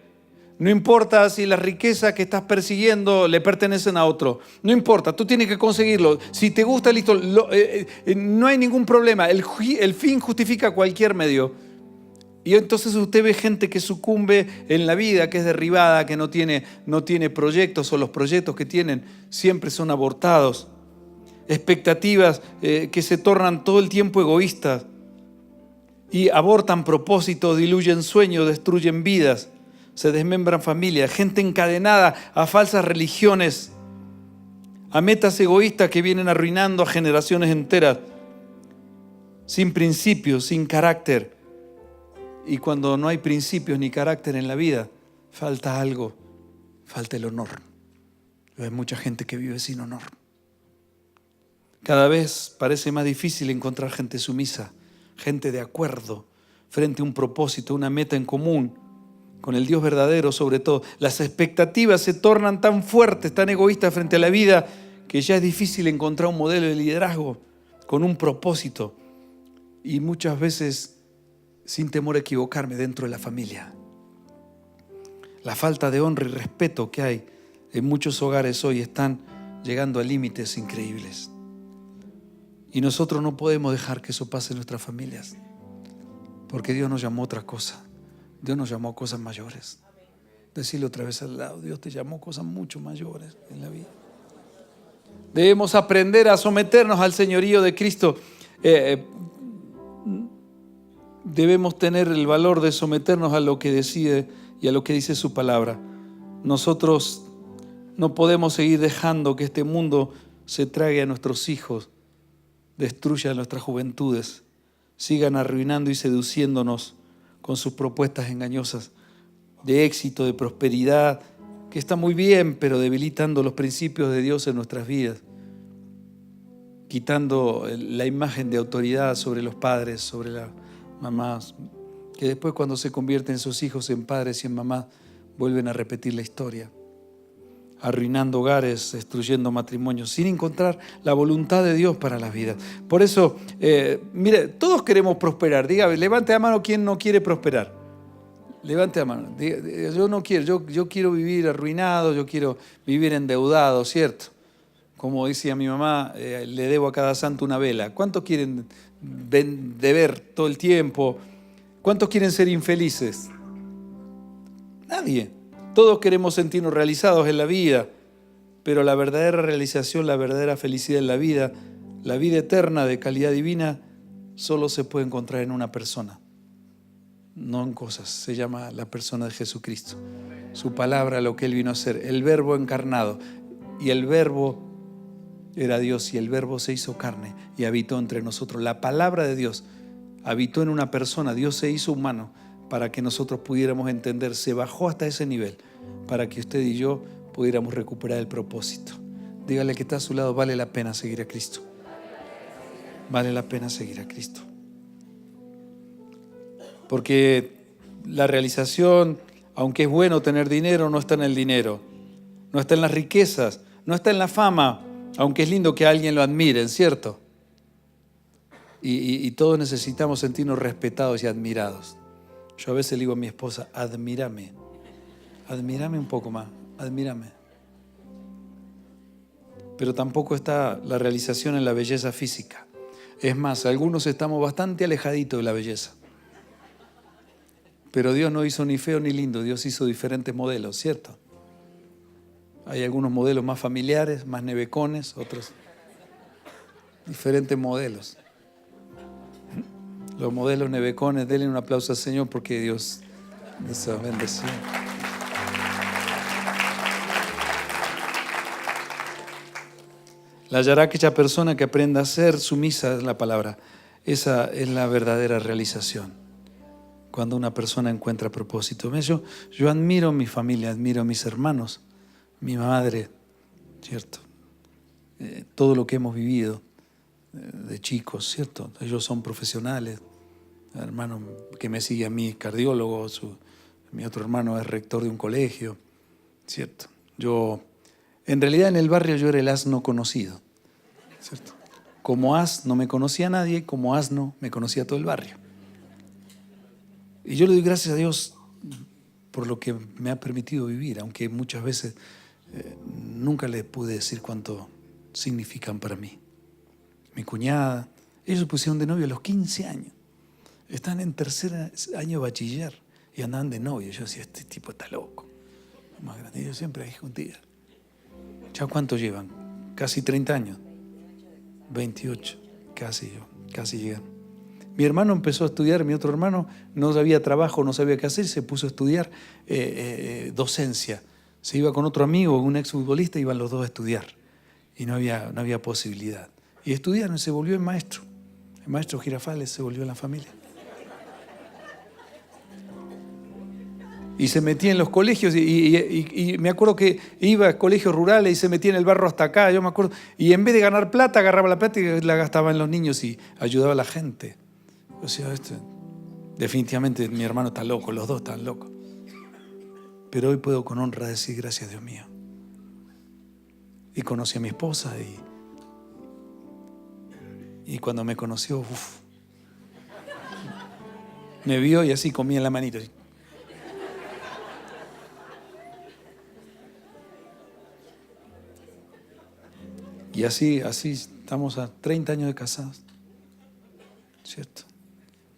Speaker 1: No importa si las riquezas que estás persiguiendo le pertenecen a otro. No importa, tú tienes que conseguirlo. Si te gusta, listo, no hay ningún problema. El fin justifica cualquier medio. Y entonces usted ve gente que sucumbe en la vida, que es derribada, que no tiene proyectos, o los proyectos que tienen siempre son abortados. Expectativas que se tornan todo el tiempo egoístas y abortan propósitos, diluyen sueños, destruyen vidas, se desmembran familias, gente encadenada a falsas religiones, a metas egoístas que vienen arruinando a generaciones enteras, sin principios, sin carácter. Y cuando no hay principios ni carácter en la vida, falta algo, falta el honor. Hay mucha gente que vive sin honor. Cada vez parece más difícil encontrar gente sumisa, gente de acuerdo frente a un propósito, una meta en común, con el Dios verdadero sobre todo. Las expectativas se tornan tan fuertes, tan egoístas frente a la vida, que ya es difícil encontrar un modelo de liderazgo con un propósito. Y muchas veces, sin temor a equivocarme, dentro de la familia. La falta de honra y respeto que hay en muchos hogares hoy están llegando a límites increíbles. Y nosotros no podemos dejar que eso pase en nuestras familias, porque Dios nos llamó a otra cosa. Dios nos llamó a cosas mayores. Decirle otra vez al lado: Dios te llamó a cosas mucho mayores en la vida. Debemos aprender a someternos al señorío de Cristo. Debemos tener el valor de someternos a lo que decide y a lo que dice su palabra. Nosotros no podemos seguir dejando que este mundo se trague a nuestros hijos, destruya nuestras juventudes. sigan arruinando y seduciéndonos con sus propuestas engañosas de éxito, de prosperidad, que está muy bien, pero debilitando los principios de Dios en nuestras vidas, quitando la imagen de autoridad sobre los padres, sobre las mamás, que después cuando se convierten sus hijos en padres y en mamás, vuelven a repetir la historia, arruinando hogares, destruyendo matrimonios, sin encontrar la voluntad de Dios para las vidas. Por eso, mire, todos queremos prosperar. Dígame, levante la mano quien no quiere prosperar. Levante la mano. Yo no quiero, yo quiero vivir arruinado, yo quiero vivir endeudado, ¿cierto? Como decía mi mamá, le debo a cada santo una vela. ¿Cuántos quieren deber todo el tiempo? ¿Cuántos quieren ser infelices? Nadie. Todos queremos sentirnos realizados en la vida, pero la verdadera realización, la verdadera felicidad en la vida eterna de calidad divina, solo se puede encontrar en una persona, no en cosas. Se llama la persona de Jesucristo. Su palabra, lo que Él vino a hacer, el Verbo encarnado. Y el Verbo era Dios y el Verbo se hizo carne y habitó entre nosotros. La palabra de Dios habitó en una persona. Dios se hizo humano para que nosotros pudiéramos entender. Se bajó hasta ese nivel para que usted y yo pudiéramos recuperar el propósito. Dígale que está a su lado, vale la pena seguir a Cristo. Vale la pena seguir a Cristo. Porque la realización, aunque es bueno tener dinero, no está en el dinero, no está en las riquezas, no está en la fama, aunque es lindo que alguien lo admire, ¿cierto? Y todos necesitamos sentirnos respetados y admirados. Yo a veces le digo a mi esposa, admírame un poco más, admírame. Pero tampoco está la realización en la belleza física. Es más, algunos estamos bastante alejaditos de la belleza. Pero Dios no hizo ni feo ni lindo, Dios hizo diferentes modelos, ¿cierto? Hay algunos modelos más familiares, más nevecones, otros diferentes modelos. Los modelos nevecones, denle un aplauso al Señor porque Dios les ha bendecido. La hallará aquella persona que aprenda a ser sumisa, es la palabra. Esa es la verdadera realización. Cuando una persona encuentra propósito. Yo admiro a mi familia, admiro a mis hermanos, mi madre, ¿cierto? Todo lo que hemos vivido de chicos, ¿cierto? Ellos son profesionales. El hermano que me sigue a mí, cardiólogo, mi otro hermano es rector de un colegio, ¿cierto? En realidad en el barrio yo era el asno conocido, ¿cierto? Como as no me conocía a nadie, como asno me conocía todo el barrio. Y yo le doy gracias a Dios por lo que me ha permitido vivir, aunque muchas veces nunca les pude decir cuánto significan para mí. Mi cuñada, ellos se pusieron de novio a los 15 años. Están en tercer año de bachiller y andaban de novio. Yo decía, este tipo está loco. Más grande. Yo siempre dije un día. ¿Ya cuánto llevan? Casi 30 años. 28. Casi llegan. Mi hermano empezó a estudiar, mi otro hermano no sabía trabajo, no sabía qué hacer, se puso a estudiar docencia. Se iba con otro amigo, un exfutbolista, iban los dos a estudiar. Y no había posibilidad. Y estudiaron, se volvió el maestro. El maestro Girafales se volvió en la familia. Y se metía en los colegios y me acuerdo que iba a colegios rurales y se metía en el barro hasta acá, yo me acuerdo. Y en vez de ganar plata, agarraba la plata y la gastaba en los niños y ayudaba a la gente. O sea, definitivamente mi hermano está loco, los dos están locos. Pero hoy puedo con honra decir gracias, Dios mío. Y conocí a mi esposa y cuando me conoció, me vio y así comía en la manita. Y así estamos a 30 años de casados, ¿cierto?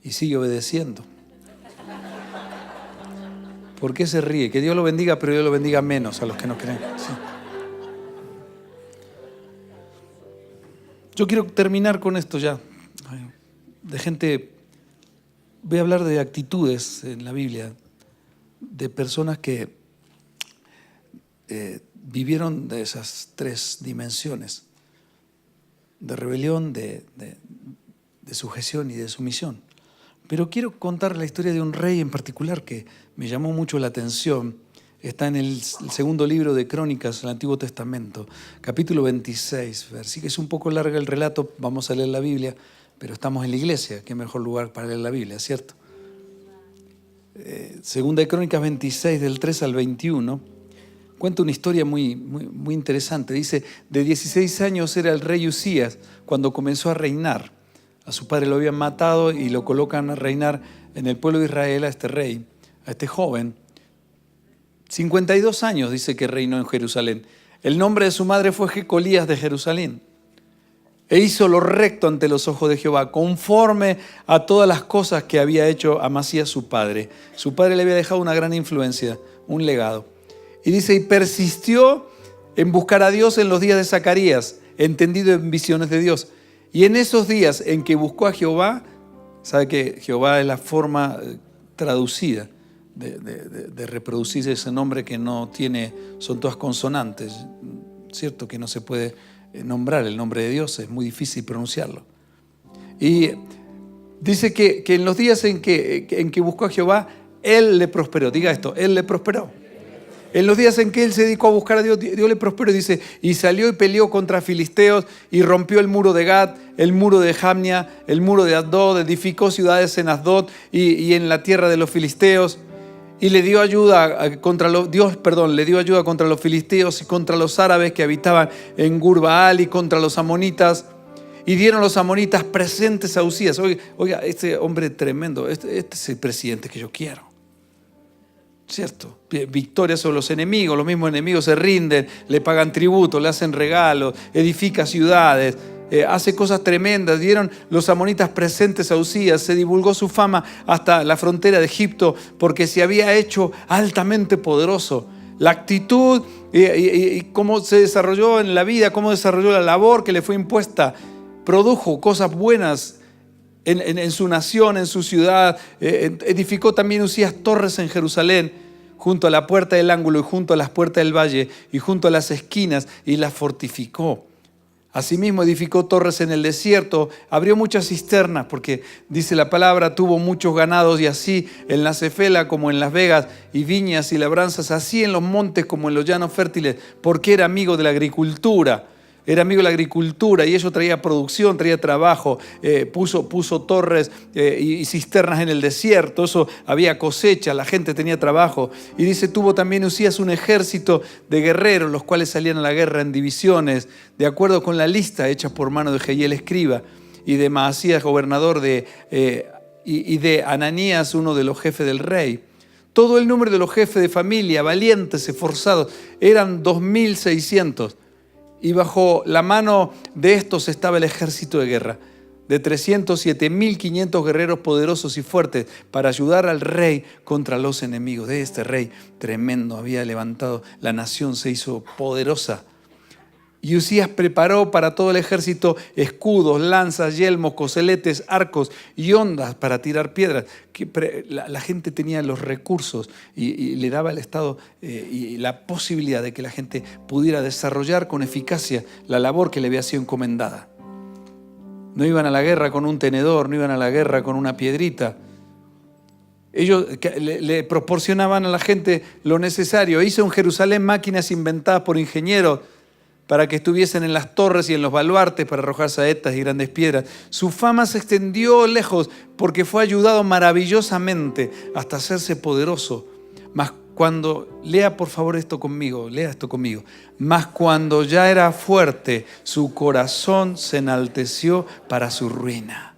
Speaker 1: Y sigue obedeciendo. ¿Por qué se ríe? Que Dios lo bendiga, pero Dios lo bendiga menos a los que no creen. ¿Sí? Yo quiero terminar con esto ya. De gente, voy a hablar de actitudes en la Biblia, de personas que vivieron de esas tres dimensiones, de rebelión, de de sujeción y de sumisión. Pero quiero contar la historia de un rey en particular que me llamó mucho la atención. Está en el segundo libro de Crónicas del Antiguo Testamento, capítulo 26. Así que es un poco larga el relato, vamos a leer la Biblia, pero estamos en la iglesia, qué mejor lugar para leer la Biblia, ¿cierto? Segunda de Crónicas 26, del 3 al 21, cuenta una historia muy interesante. Dice, de 16 años era el rey Usías cuando comenzó a reinar. A su padre lo habían matado y lo colocan a reinar en el pueblo de Israel a este rey, a este joven. 52 años dice que reinó en Jerusalén. El nombre de su madre fue Jecolías de Jerusalén. E hizo lo recto ante los ojos de Jehová, conforme a todas las cosas que había hecho Amasías su padre. Su padre le había dejado una gran influencia, un legado. Y dice, y persistió en buscar a Dios en los días de Zacarías, entendido en visiones de Dios. Y en esos días en que buscó a Jehová, sabe que Jehová es la forma traducida de reproducir ese nombre que no tiene, son todas consonantes, cierto que no se puede nombrar el nombre de Dios, es muy difícil pronunciarlo. Y dice que en los días en que buscó a Jehová, Él le prosperó. Diga esto, Él le prosperó. En los días en que él se dedicó a buscar a Dios, Dios le prosperó. Dice, y salió y peleó contra filisteos y rompió el muro de Gat, el muro de Jamnia, el muro de Asdod, edificó ciudades en Asdod y en la tierra de los filisteos. Y le dio ayuda contra los filisteos y contra los árabes que habitaban en Gur-Baal y contra los amonitas. Y dieron los amonitas presentes a Usías. Oiga, este hombre tremendo, este es el presidente que yo quiero. ¿Cierto? Victoria sobre los enemigos, los mismos enemigos se rinden, le pagan tributo, le hacen regalos, edifica ciudades, hace cosas tremendas. Dieron los amonitas presentes a Usías, se divulgó su fama hasta la frontera de Egipto porque se había hecho altamente poderoso. La actitud y cómo se desarrolló en la vida, cómo desarrolló la labor que le fue impuesta, produjo cosas buenas en su nación, en su ciudad. Edificó también Usías torres en Jerusalén, junto a la puerta del ángulo y junto a las puertas del valle y junto a las esquinas, y las fortificó. Asimismo edificó torres en el desierto, abrió muchas cisternas, porque dice la palabra, tuvo muchos ganados, y así en la Cefela como en Las Vegas, y viñas y labranzas, así en los montes como en los llanos fértiles, porque era amigo de la agricultura. Era amigo de la agricultura y eso traía producción, traía trabajo. Puso torres y cisternas en el desierto. Eso había cosecha, la gente tenía trabajo. Y dice, tuvo también Usías un ejército de guerreros, los cuales salían a la guerra en divisiones, de acuerdo con la lista hecha por mano de Jehiel escriba y de Maasías gobernador y de Ananías, uno de los jefes del rey. Todo el número de los jefes de familia, valientes, esforzados, eran 2.600. Y bajo la mano de estos estaba el ejército de guerra, de 307.500 guerreros poderosos y fuertes para ayudar al rey contra los enemigos. De este rey tremendo había levantado, la nación se hizo poderosa. Y Usías preparó para todo el ejército escudos, lanzas, yelmos, coseletes, arcos y ondas para tirar piedras. La gente tenía los recursos y le daba al Estado y la posibilidad de que la gente pudiera desarrollar con eficacia la labor que le había sido encomendada. No iban a la guerra con un tenedor, no iban a la guerra con una piedrita. Ellos le proporcionaban a la gente lo necesario. Hizo en Jerusalén máquinas inventadas por ingenieros para que estuviesen en las torres y en los baluartes para arrojar saetas y grandes piedras. Su fama se extendió lejos porque fue ayudado maravillosamente hasta hacerse poderoso. Mas cuando, lea por favor esto conmigo, mas cuando ya era fuerte, su corazón se enalteció para su ruina,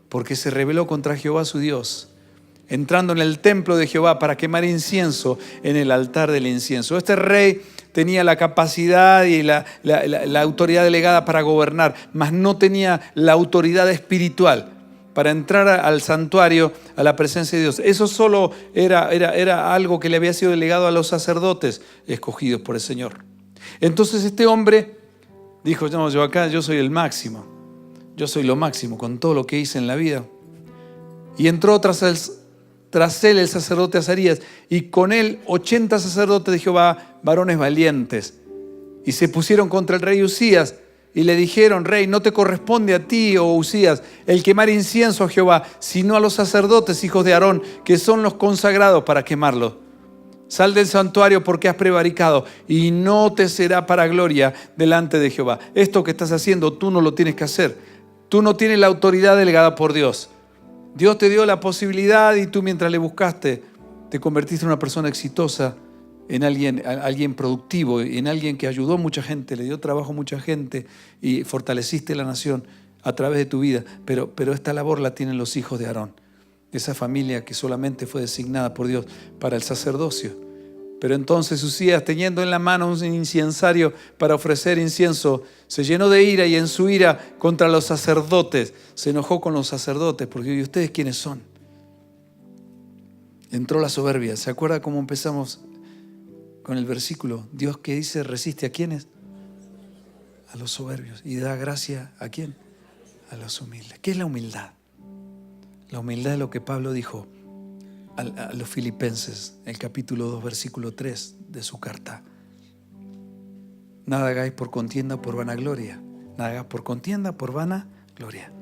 Speaker 1: porque se rebeló contra Jehová su Dios, entrando en el templo de Jehová para quemar incienso en el altar del incienso. Este rey tenía la capacidad y la autoridad delegada para gobernar, mas no tenía la autoridad espiritual para entrar al santuario, a la presencia de Dios. Eso solo era algo que le había sido delegado a los sacerdotes escogidos por el Señor. Entonces este hombre dijo, no, yo soy el máximo, yo soy lo máximo con todo lo que hice en la vida. Y entró tras él el sacerdote Azarías, y con él 80 sacerdotes de Jehová, varones valientes, y se pusieron contra el rey Usías Y le dijeron: rey, no te corresponde a ti, oh Usías, el quemar incienso a Jehová, sino a los sacerdotes, hijos de Aarón, que son los consagrados para quemarlo. Sal del santuario porque has prevaricado y no te será para gloria delante de Jehová. Esto que estás haciendo tú no lo tienes que hacer. Tú no tienes la autoridad delegada por Dios. Dios te dio la posibilidad y tú, mientras le buscaste, te convertiste en una persona exitosa, en alguien productivo, en alguien que ayudó a mucha gente, le dio trabajo a mucha gente y fortaleciste la nación a través de tu vida. Pero esta labor la tienen los hijos de Aarón, esa familia que solamente fue designada por Dios para el sacerdocio. Pero entonces Usías, teniendo en la mano un incensario para ofrecer incienso, se llenó de ira y en su ira contra los sacerdotes se enojó con los sacerdotes, porque ¿y ustedes quiénes son? Entró la soberbia. ¿Se acuerda cómo empezamos con el versículo? Dios, que dice, resiste ¿a quiénes? A los soberbios. ¿Y da gracia a quién? A los humildes. ¿Qué es la humildad? La humildad es lo que Pablo dijo a los filipenses, el capítulo 2, versículo 3 de su carta. Nada hagáis por contienda o por vanagloria. Nada hagáis por contienda, por vanagloria.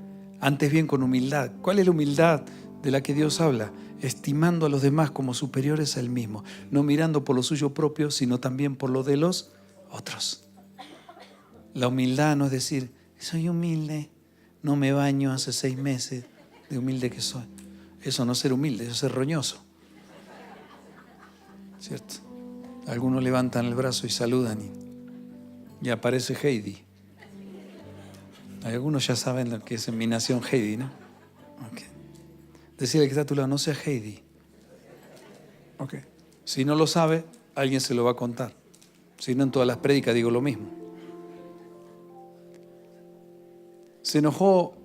Speaker 1: Antes bien con humildad. ¿Cuál es la humildad de la que Dios habla? Estimando a los demás como superiores a él mismo. No mirando por lo suyo propio, sino también por lo de los otros. La humildad no es decir, soy humilde, no me baño hace 6 meses, de humilde que soy. Eso no es ser humilde, eso es ser roñoso. ¿Cierto? Algunos levantan el brazo y saludan y aparece Heidi. Algunos ya saben lo que es en mi nación Heidi, ¿no? Okay. Decirle que está a tu lado, no sea Heidi. Okay. Si no lo sabe, alguien se lo va a contar. Si no, en todas las prédicas digo lo mismo. Se enojó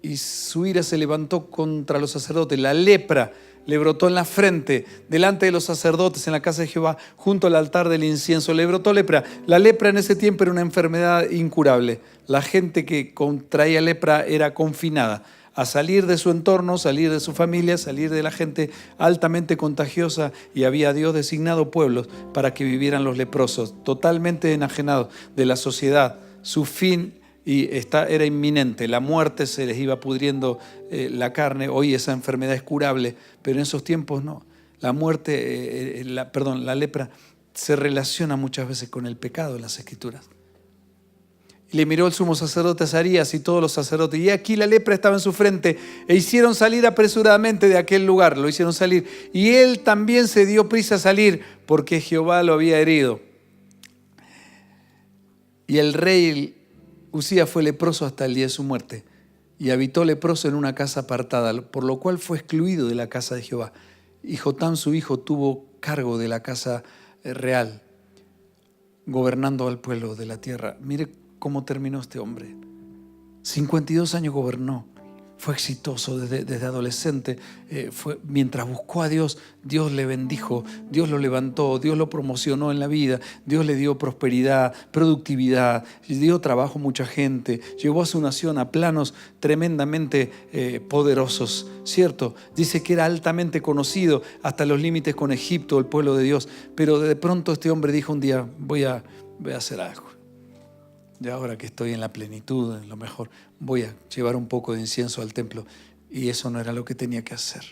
Speaker 1: y su ira se levantó contra los sacerdotes. La lepra le brotó en la frente, delante de los sacerdotes en la casa de Jehová, junto al altar del incienso. Le brotó lepra. La lepra en ese tiempo era una enfermedad incurable. La gente que contraía lepra era confinada a salir de su entorno, salir de su familia, salir de la gente altamente contagiosa, y había Dios designado pueblos para que vivieran los leprosos, totalmente enajenados de la sociedad. Su fin era inminente, la muerte, se les iba pudriendo la carne. Hoy esa enfermedad es curable, pero en esos tiempos no. La muerte, la lepra se relaciona muchas veces con el pecado en las Escrituras. Y le miró el sumo sacerdote Azarías y todos los sacerdotes, y aquí la lepra estaba en su frente, e hicieron salir apresuradamente de aquel lugar, lo hicieron salir. Y él también se dio prisa a salir, porque Jehová lo había herido. Y el rey Usías fue leproso hasta el día de su muerte, y habitó leproso en una casa apartada, por lo cual fue excluido de la casa de Jehová. Y Jotam, su hijo, tuvo cargo de la casa real, gobernando al pueblo de la tierra. Mire cómo terminó este hombre. 52 años gobernó. Fue exitoso desde adolescente. Mientras buscó a Dios, Dios le bendijo, Dios lo levantó, Dios lo promocionó en la vida, Dios le dio prosperidad, productividad, dio trabajo a mucha gente, llevó a su nación a planos tremendamente poderosos, ¿cierto? Dice que era altamente conocido hasta los límites con Egipto, el pueblo de Dios. Pero de pronto este hombre dijo un día, voy a hacer algo. Y ahora que estoy en la plenitud, en lo mejor, voy a llevar un poco de incienso al templo. Y eso no era lo que tenía que hacer.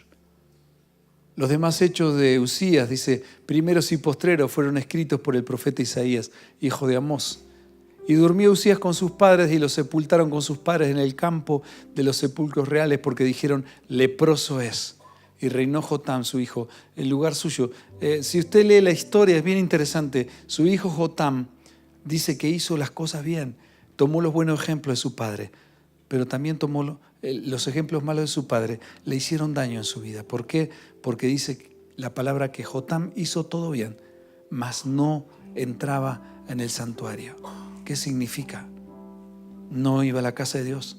Speaker 1: Los demás hechos de Usías, dice, primeros y postreros, fueron escritos por el profeta Isaías, hijo de Amós. Y durmió Usías con sus padres y los sepultaron con sus padres en el campo de los sepulcros reales, porque dijeron, leproso es. Y reinó Jotam, su hijo, en lugar suyo. Si usted lee la historia, es bien interesante. Su hijo Jotam dice que hizo las cosas bien, tomó los buenos ejemplos de su padre, pero también tomó los ejemplos malos de su padre, le hicieron daño en su vida. ¿Por qué? Porque dice la palabra que Jotam hizo todo bien, mas no entraba en el santuario. ¿Qué significa? No iba a la casa de Dios,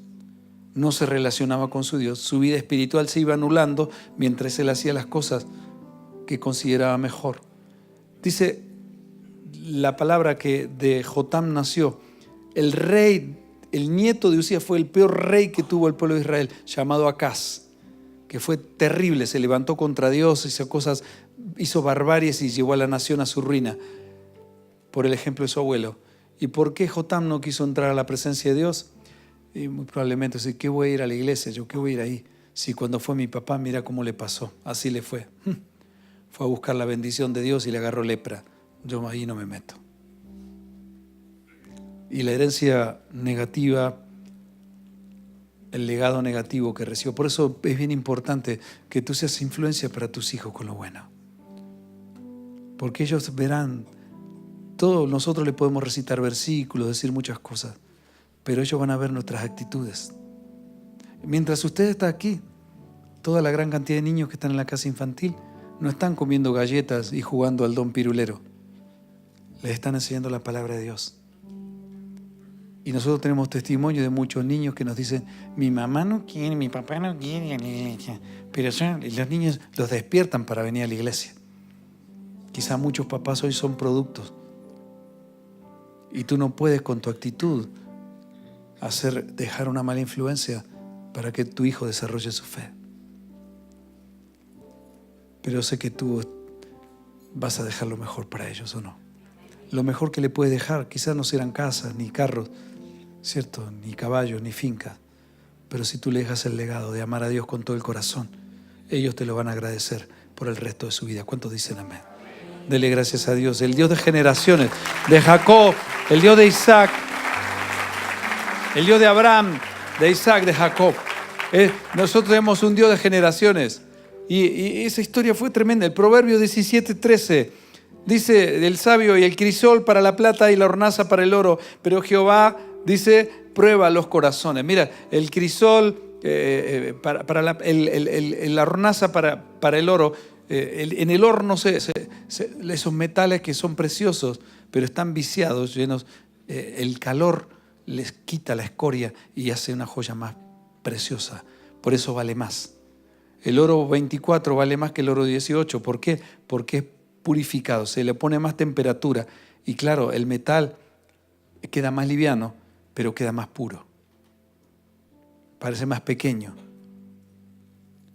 Speaker 1: no se relacionaba con su Dios, su vida espiritual se iba anulando mientras él hacía las cosas que consideraba mejor. Dice la palabra que de Jotam nació el rey, el nieto de Usías fue el peor rey que tuvo el pueblo de Israel, llamado Acaz, que fue terrible, se levantó contra Dios, hizo barbaries y llevó a la nación a su ruina por el ejemplo de su abuelo. ¿Y por qué Jotam no quiso entrar a la presencia de Dios? Y muy probablemente, ¿qué voy a ir a la iglesia? ¿Yo qué voy a ir ahí? Si cuando fue mi papá, mira cómo le pasó. Así le fue. Fue a buscar la bendición de Dios y le agarró lepra. Yo ahí no me meto. Y la herencia negativa, el legado negativo que recibió. Por eso es bien importante que tú seas influencia para tus hijos con lo bueno. Porque ellos verán, todos nosotros le podemos recitar versículos, decir muchas cosas, pero ellos van a ver nuestras actitudes. Mientras usted está aquí, toda la gran cantidad de niños que están en la casa infantil no están comiendo galletas y jugando al don pirulero. Les están enseñando la palabra de Dios. Y nosotros tenemos testimonio de muchos niños que nos dicen, mi mamá no quiere, mi papá no quiere ir a la iglesia. Pero los niños los despiertan para venir a la iglesia. Quizá muchos papás hoy son productos. Y tú no puedes con tu actitud dejar una mala influencia para que tu hijo desarrolle su fe. Pero sé que tú vas a dejar lo mejor para ellos, ¿o no? Lo mejor que le puedes dejar, quizás no serán casas, ni carros, ¿cierto? Ni caballos, ni fincas. Pero si tú le dejas el legado de amar a Dios con todo el corazón, ellos te lo van a agradecer por el resto de su vida. ¿Cuántos dicen amén? Dele gracias a Dios, el Dios de generaciones, de Jacob, el Dios de Isaac, el Dios de Abraham, de Isaac, de Jacob. Nosotros tenemos un Dios de generaciones. Y esa historia fue tremenda. El Proverbio 17:13 dice, el sabio y el crisol para la plata y la hornaza para el oro, pero Jehová, dice, prueba los corazones. Mira, el crisol, la hornaza para el oro, en el horno esos metales que son preciosos, pero están viciados, llenos, el calor les quita la escoria y hace una joya más preciosa. Por eso vale más. El oro 24 vale más que el oro 18. ¿Por qué? Porque es purificado, se le pone más temperatura. Y claro, el metal queda más liviano, pero queda más puro. Parece más pequeño,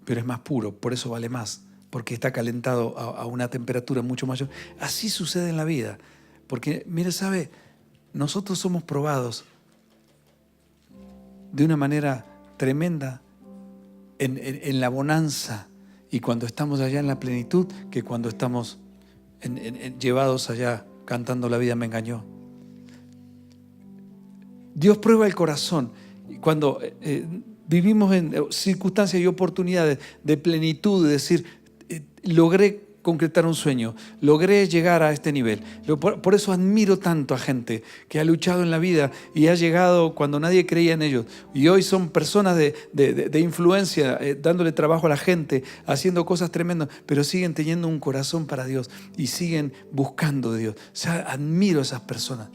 Speaker 1: pero es más puro, por eso vale más. Porque está calentado a una temperatura mucho mayor. Así sucede en la vida. Porque, mire, ¿sabe? Nosotros somos probados de una manera tremenda en la bonanza y cuando estamos allá en la plenitud, que cuando estamos llevados allá cantando La vida me engañó. Dios prueba el corazón. Cuando vivimos en circunstancias y oportunidades de plenitud, de decir, logré concretar un sueño, logré llegar a este nivel. Por eso admiro tanto a gente que ha luchado en la vida y ha llegado cuando nadie creía en ellos. Y hoy son personas de influencia, dándole trabajo a la gente, haciendo cosas tremendas, pero siguen teniendo un corazón para Dios y siguen buscando de Dios. O sea, admiro a esas personas.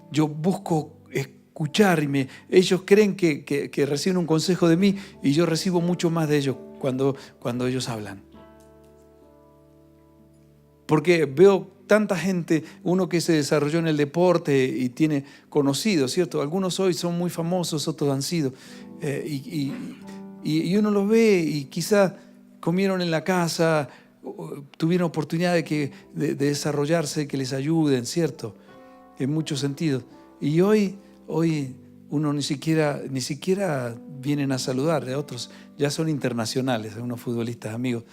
Speaker 1: Yo busco escuchar y ellos creen que reciben un consejo de mí y yo recibo mucho más de ellos cuando ellos hablan. Porque veo tanta gente, uno que se desarrolló en el deporte y tiene conocidos, ¿cierto? Algunos hoy son muy famosos, otros han sido. Y uno los ve y quizás comieron en la casa, tuvieron oportunidad de desarrollarse, que les ayuden, ¿cierto? En muchos sentidos. Y hoy uno ni siquiera vienen a saludar, de otros ya son internacionales, algunos futbolistas amigos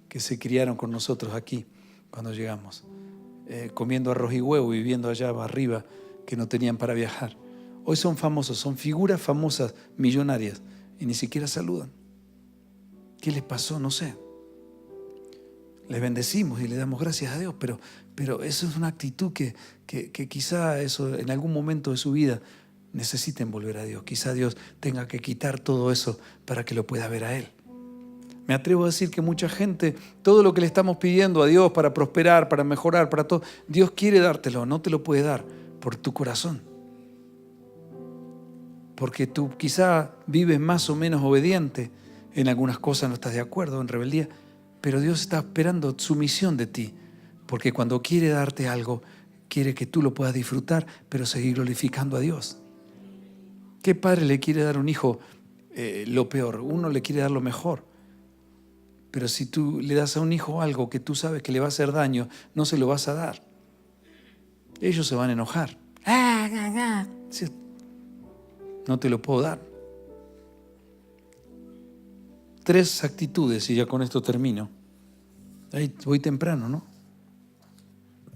Speaker 1: que se criaron con nosotros aquí. Cuando llegamos, comiendo arroz y huevo, viviendo allá arriba, que no tenían para viajar. Hoy son famosos, son figuras famosas, millonarias, y ni siquiera saludan. ¿Qué les pasó? No sé. Les bendecimos y le damos gracias a Dios, pero eso es una actitud que quizá eso en algún momento de su vida necesiten volver a Dios. Quizá Dios tenga que quitar todo eso para que lo pueda ver a Él. Me atrevo a decir que mucha gente, todo lo que le estamos pidiendo a Dios para prosperar, para mejorar, para todo, Dios quiere dártelo, no te lo puede dar por tu corazón. Porque tú quizá vives más o menos obediente, en algunas cosas no estás de acuerdo, en rebeldía, pero Dios está esperando sumisión de ti, porque cuando quiere darte algo, quiere que tú lo puedas disfrutar, pero seguir glorificando a Dios. ¿Qué padre le quiere dar a un hijo lo peor? Uno le quiere dar lo mejor. Pero si tú le das a un hijo algo que tú sabes que le va a hacer daño, no se lo vas a dar. Ellos se van a enojar. Sí, no te lo puedo dar. 3 actitudes y ya con esto termino. Ahí voy temprano, ¿no?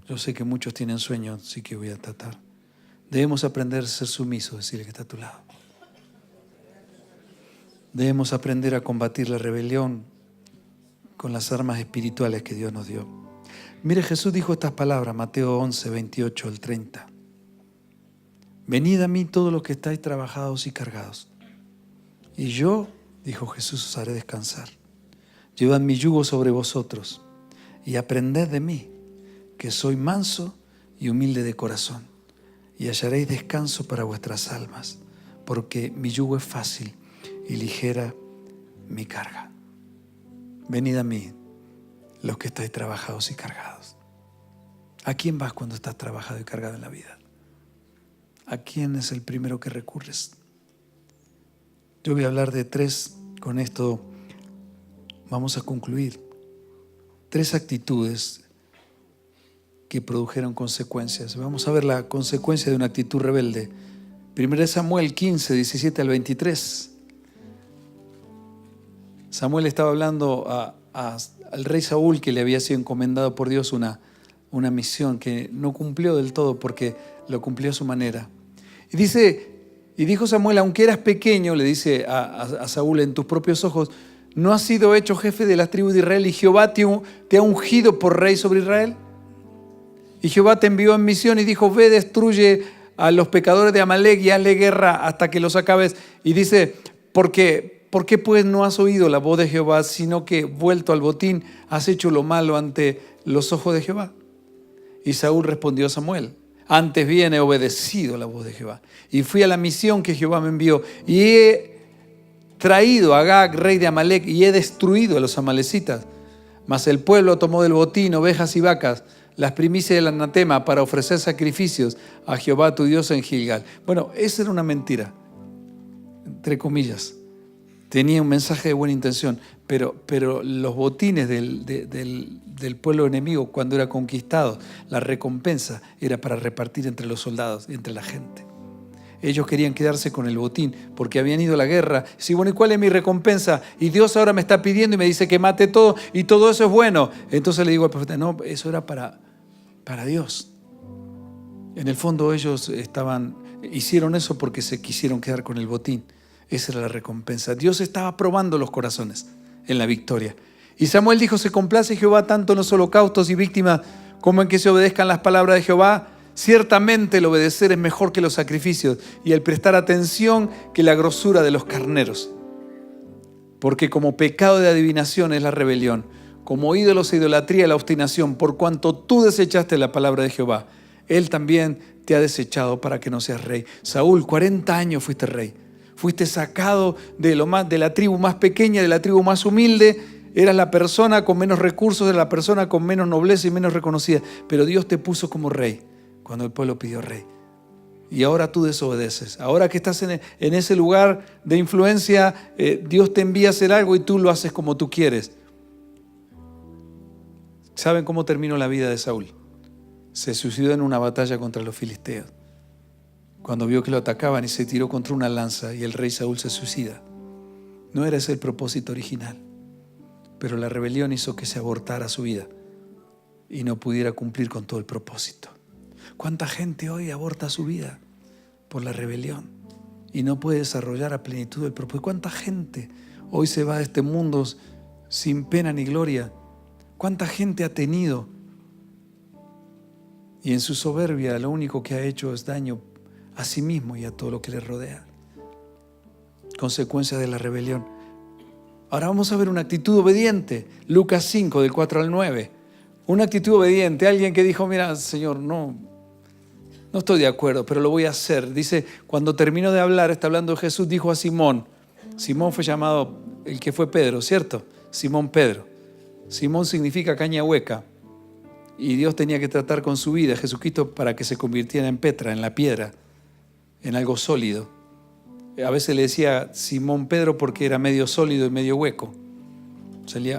Speaker 1: Yo sé que muchos tienen sueño, así que voy a tratar. Debemos aprender a ser sumisos, decirle que está a tu lado. Debemos aprender a combatir la rebelión con las armas espirituales que Dios nos dio. Mire, Jesús dijo estas palabras, Mateo 11, 28 al 30. Venid a mí todos los que estáis trabajados y cargados, y yo, dijo Jesús, os haré descansar. Llevad mi yugo sobre vosotros y aprended de mí, que soy manso y humilde de corazón, y hallaréis descanso para vuestras almas, porque mi yugo es fácil y ligera mi carga. Venid a mí, los que estáis trabajados y cargados. ¿A quién vas cuando estás trabajado y cargado en la vida? ¿A quién es el primero que recurres? Yo voy a hablar de 3, con esto vamos a concluir. 3 actitudes que produjeron consecuencias. Vamos a ver la consecuencia de una actitud rebelde. 1 Samuel 15, 17 al 23. Samuel estaba hablando al rey Saúl, que le había sido encomendado por Dios una misión que no cumplió del todo porque lo cumplió a su manera. Y dijo Samuel, aunque eras pequeño, le dice a Saúl, en tus propios ojos, ¿no has sido hecho jefe de las tribus de Israel y Jehová te ha ungido por rey sobre Israel? Y Jehová te envió en misión y dijo, ve, destruye a los pecadores de Amalek y hazle guerra hasta que los acabes. Y dice, ¿por qué pues no has oído la voz de Jehová, sino que vuelto al botín has hecho lo malo ante los ojos de Jehová? Y Saúl respondió a Samuel, antes bien he obedecido la voz de Jehová y fui a la misión que Jehová me envió y he traído a Agag, rey de Amalek, y he destruido a los amalecitas. Mas el pueblo tomó del botín ovejas y vacas, las primicias del anatema, para ofrecer sacrificios a Jehová tu Dios en Gilgal. Bueno, esa era una mentira, entre comillas. Tenía un mensaje de buena intención, pero los botines del pueblo enemigo, cuando era conquistado, la recompensa era para repartir entre los soldados, entre la gente. Ellos querían quedarse con el botín porque habían ido a la guerra. Sí, bueno, ¿y cuál es mi recompensa? Y Dios ahora me está pidiendo y me dice que mate todo y todo eso es bueno. Entonces le digo al profeta, no, eso era para Dios. En el fondo ellos hicieron eso porque se quisieron quedar con el botín. Esa era la recompensa. Dios estaba probando los corazones en la victoria. Y Samuel dijo, se complace Jehová tanto en los holocaustos y víctimas como en que se obedezcan las palabras de Jehová. Ciertamente el obedecer es mejor que los sacrificios y el prestar atención que la grosura de los carneros. Porque como pecado de adivinación es la rebelión, como ídolos e idolatría la obstinación, por cuanto tú desechaste la palabra de Jehová, Él también te ha desechado para que no seas rey. Saúl, 40 años fuiste rey. Fuiste sacado de la tribu más pequeña, de la tribu más humilde. Eras la persona con menos recursos, eras la persona con menos nobleza y menos reconocida. Pero Dios te puso como rey cuando el pueblo pidió rey. Y ahora tú desobedeces. Ahora que estás en ese lugar de influencia, Dios te envía a hacer algo y tú lo haces como tú quieres. ¿Saben cómo terminó la vida de Saúl? Se suicidó en una batalla contra los filisteos. Cuando vio que lo atacaban y se tiró contra una lanza y el rey Saúl se suicida. No era ese el propósito original, pero la rebelión hizo que se abortara su vida y no pudiera cumplir con todo el propósito. ¿Cuánta gente hoy aborta su vida por la rebelión y no puede desarrollar a plenitud el propósito? ¿Cuánta gente hoy se va de este mundo sin pena ni gloria? ¿Cuánta gente ha tenido y en su soberbia lo único que ha hecho es daño a sí mismo y a todo lo que le rodea? Consecuencia de la rebelión. Ahora vamos a ver una actitud obediente. Lucas 5, del 4 al 9. Una actitud obediente. Alguien que dijo, mira, Señor, no estoy de acuerdo, pero lo voy a hacer. Dice, cuando terminó de hablar, está hablando Jesús, dijo a Simón. Simón fue llamado el que fue Pedro, ¿cierto? Simón Pedro. Simón significa caña hueca. Y Dios tenía que tratar con su vida, Jesucristo, para que se convirtiera en Petra, en la piedra, en algo sólido. A veces le decía Simón Pedro porque era medio sólido y medio hueco.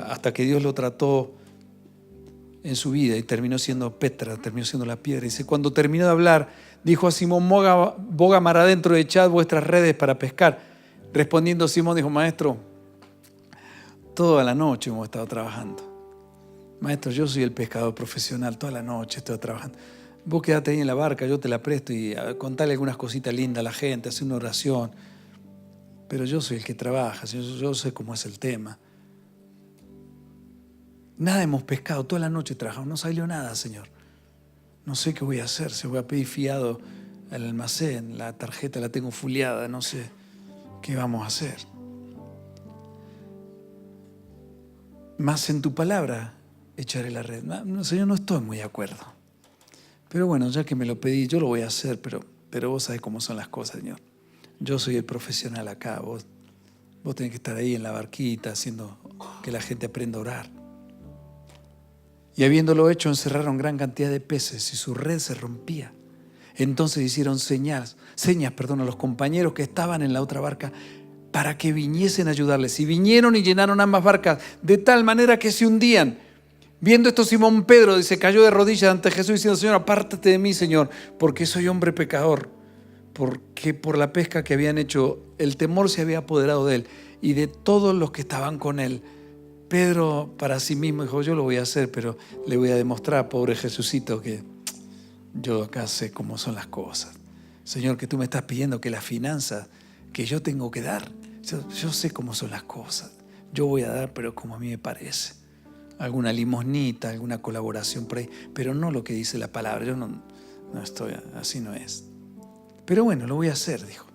Speaker 1: Hasta que Dios lo trató en su vida y terminó siendo Petra, terminó siendo la piedra. Dice, cuando terminó de hablar, dijo a Simón, boga mar adentro, echad vuestras redes para pescar. Respondiendo Simón dijo, maestro, toda la noche hemos estado trabajando. Maestro, yo soy el pescador profesional, toda la noche estoy trabajando. Vos quedate ahí en la barca, yo te la presto y contale algunas cositas lindas a la gente, hace una oración. Pero yo soy el que trabaja, yo sé cómo es el tema. Nada hemos pescado, toda la noche trabajamos, no salió nada, Señor. No sé qué voy a hacer, se voy a pedir fiado al almacén, la tarjeta la tengo fuleada, no sé qué vamos a hacer. Más en tu palabra echaré la red. No, Señor, no estoy muy de acuerdo. Pero bueno, ya que me lo pedí, yo lo voy a hacer, pero vos sabés cómo son las cosas, Señor. Yo soy el profesional acá, vos tenés que estar ahí en la barquita haciendo que la gente aprenda a orar. Y habiéndolo hecho, encerraron gran cantidad de peces y su red se rompía. Entonces hicieron señas a los compañeros que estaban en la otra barca para que viniesen a ayudarles. Y vinieron y llenaron ambas barcas de tal manera que se hundían. Viendo esto, Simón Pedro se cayó de rodillas ante Jesús diciendo, Señor, apártate de mí, Señor, porque soy hombre pecador. Porque por la pesca que habían hecho, el temor se había apoderado de él y de todos los que estaban con él. Pedro para sí mismo dijo, yo lo voy a hacer, pero le voy a demostrar, pobre Jesucito, que yo acá sé cómo son las cosas. Señor, que tú me estás pidiendo que las finanzas que yo tengo que dar, yo sé cómo son las cosas. Yo voy a dar, pero como a mí me parece. Alguna limosnita, alguna colaboración por ahí, pero no lo que dice la palabra. Yo no estoy, así no es. Pero bueno, lo voy a hacer, dijo.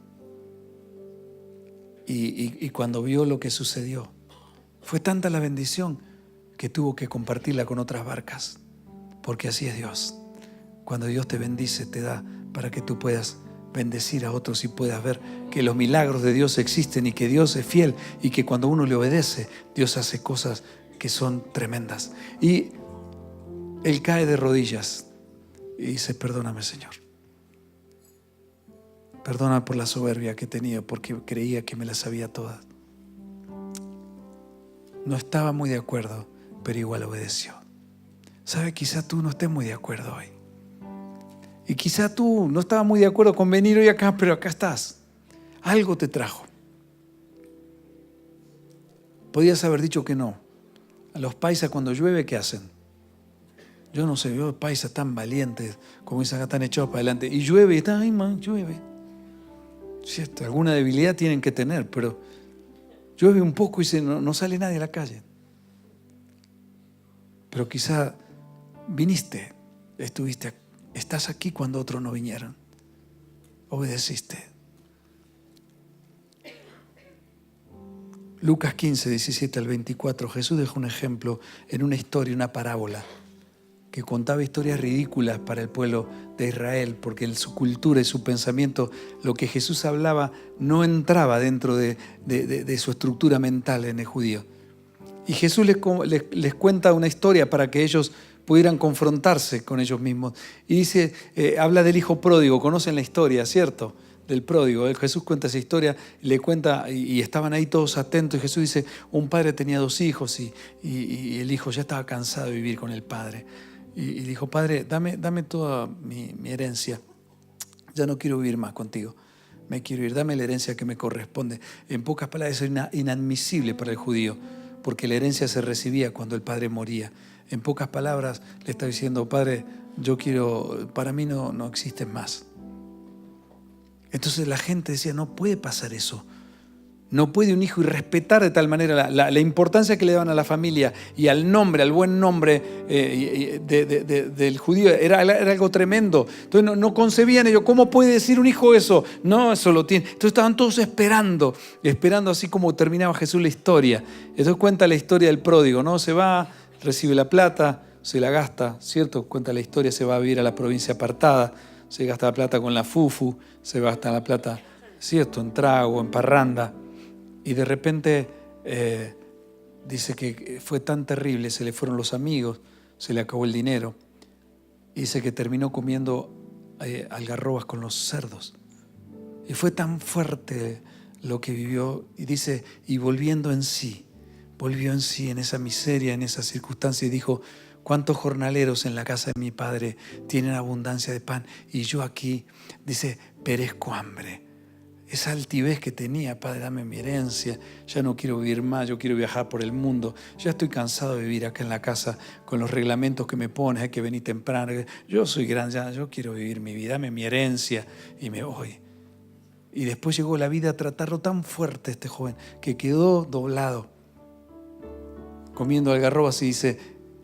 Speaker 1: Y cuando vio lo que sucedió, fue tanta la bendición que tuvo que compartirla con otras barcas, porque así es Dios. Cuando Dios te bendice, te da para que tú puedas bendecir a otros y puedas ver que los milagros de Dios existen y que Dios es fiel y que cuando uno le obedece, Dios hace cosas que son tremendas. Y él cae de rodillas y dice, perdóname, Señor. Perdóname por la soberbia que tenía, porque creía que me las sabía todas. No estaba muy de acuerdo, pero igual obedeció. ¿Sabe? Quizá tú no estés muy de acuerdo hoy. Y quizá tú no estabas muy de acuerdo con venir hoy acá, pero acá estás. Algo te trajo. Podías haber dicho que no. A los paisas cuando llueve, ¿qué hacen? Yo no sé, veo paisas tan valientes, como dicen acá, tan echados para adelante. Y llueve y están, ay, man, llueve. Cierto, alguna debilidad tienen que tener, pero llueve un poco y no sale nadie a la calle. Pero quizá viniste, estás aquí cuando otros no vinieron. Obedeciste. Lucas 15, 17 al 24, Jesús dejó un ejemplo en una historia, una parábola, que contaba historias ridículas para el pueblo de Israel, porque en su cultura y su pensamiento lo que Jesús hablaba no entraba dentro de su estructura mental en el judío. Y Jesús les cuenta una historia para que ellos pudieran confrontarse con ellos mismos. Y dice, habla del hijo pródigo, conocen la historia, ¿cierto? Del pródigo. Jesús cuenta esa historia, le cuenta, y estaban ahí todos atentos, y Jesús dice, un padre tenía 2 hijos y el hijo ya estaba cansado de vivir con el padre. Y dijo, padre, dame toda mi herencia, ya no quiero vivir más contigo, me quiero ir, dame la herencia que me corresponde. En pocas palabras, es inadmisible para el judío, porque la herencia se recibía cuando el padre moría. En pocas palabras le está diciendo, padre, yo quiero, para mí no existen más. Entonces la gente decía, no puede pasar eso. No puede un hijo y respetar de tal manera la importancia que le daban a la familia y al nombre, al buen nombre del judío. Era algo tremendo. Entonces no concebían ellos, ¿cómo puede decir un hijo eso? No, eso lo tiene. Entonces estaban todos esperando así como terminaba Jesús la historia. Entonces cuenta la historia del pródigo, ¿no? Se va, recibe la plata, se la gasta, ¿cierto? Cuenta la historia, se va a vivir a la provincia apartada, se gasta la plata con la fufu, se gasta la plata, ¿cierto? En trago, en parranda. Y de repente dice que fue tan terrible, se le fueron los amigos, se le acabó el dinero. Y dice que terminó comiendo algarrobas con los cerdos. Y fue tan fuerte lo que vivió. Y dice, y volvió en sí en esa miseria, en esa circunstancia, y dijo, ¿Cuántos jornaleros en la casa de mi padre tienen abundancia de pan? Y yo aquí, dice, perezco hambre. Esa altivez que tenía, Padre, dame mi herencia, ya no quiero vivir más, yo quiero viajar por el mundo, ya estoy cansado de vivir acá en la casa con los reglamentos que me pones, hay que venir temprano, yo soy grande, ya, yo quiero vivir mi vida, dame mi herencia y me voy. Y después llegó la vida a tratarlo tan fuerte este joven que quedó doblado, comiendo algarrobas y dice,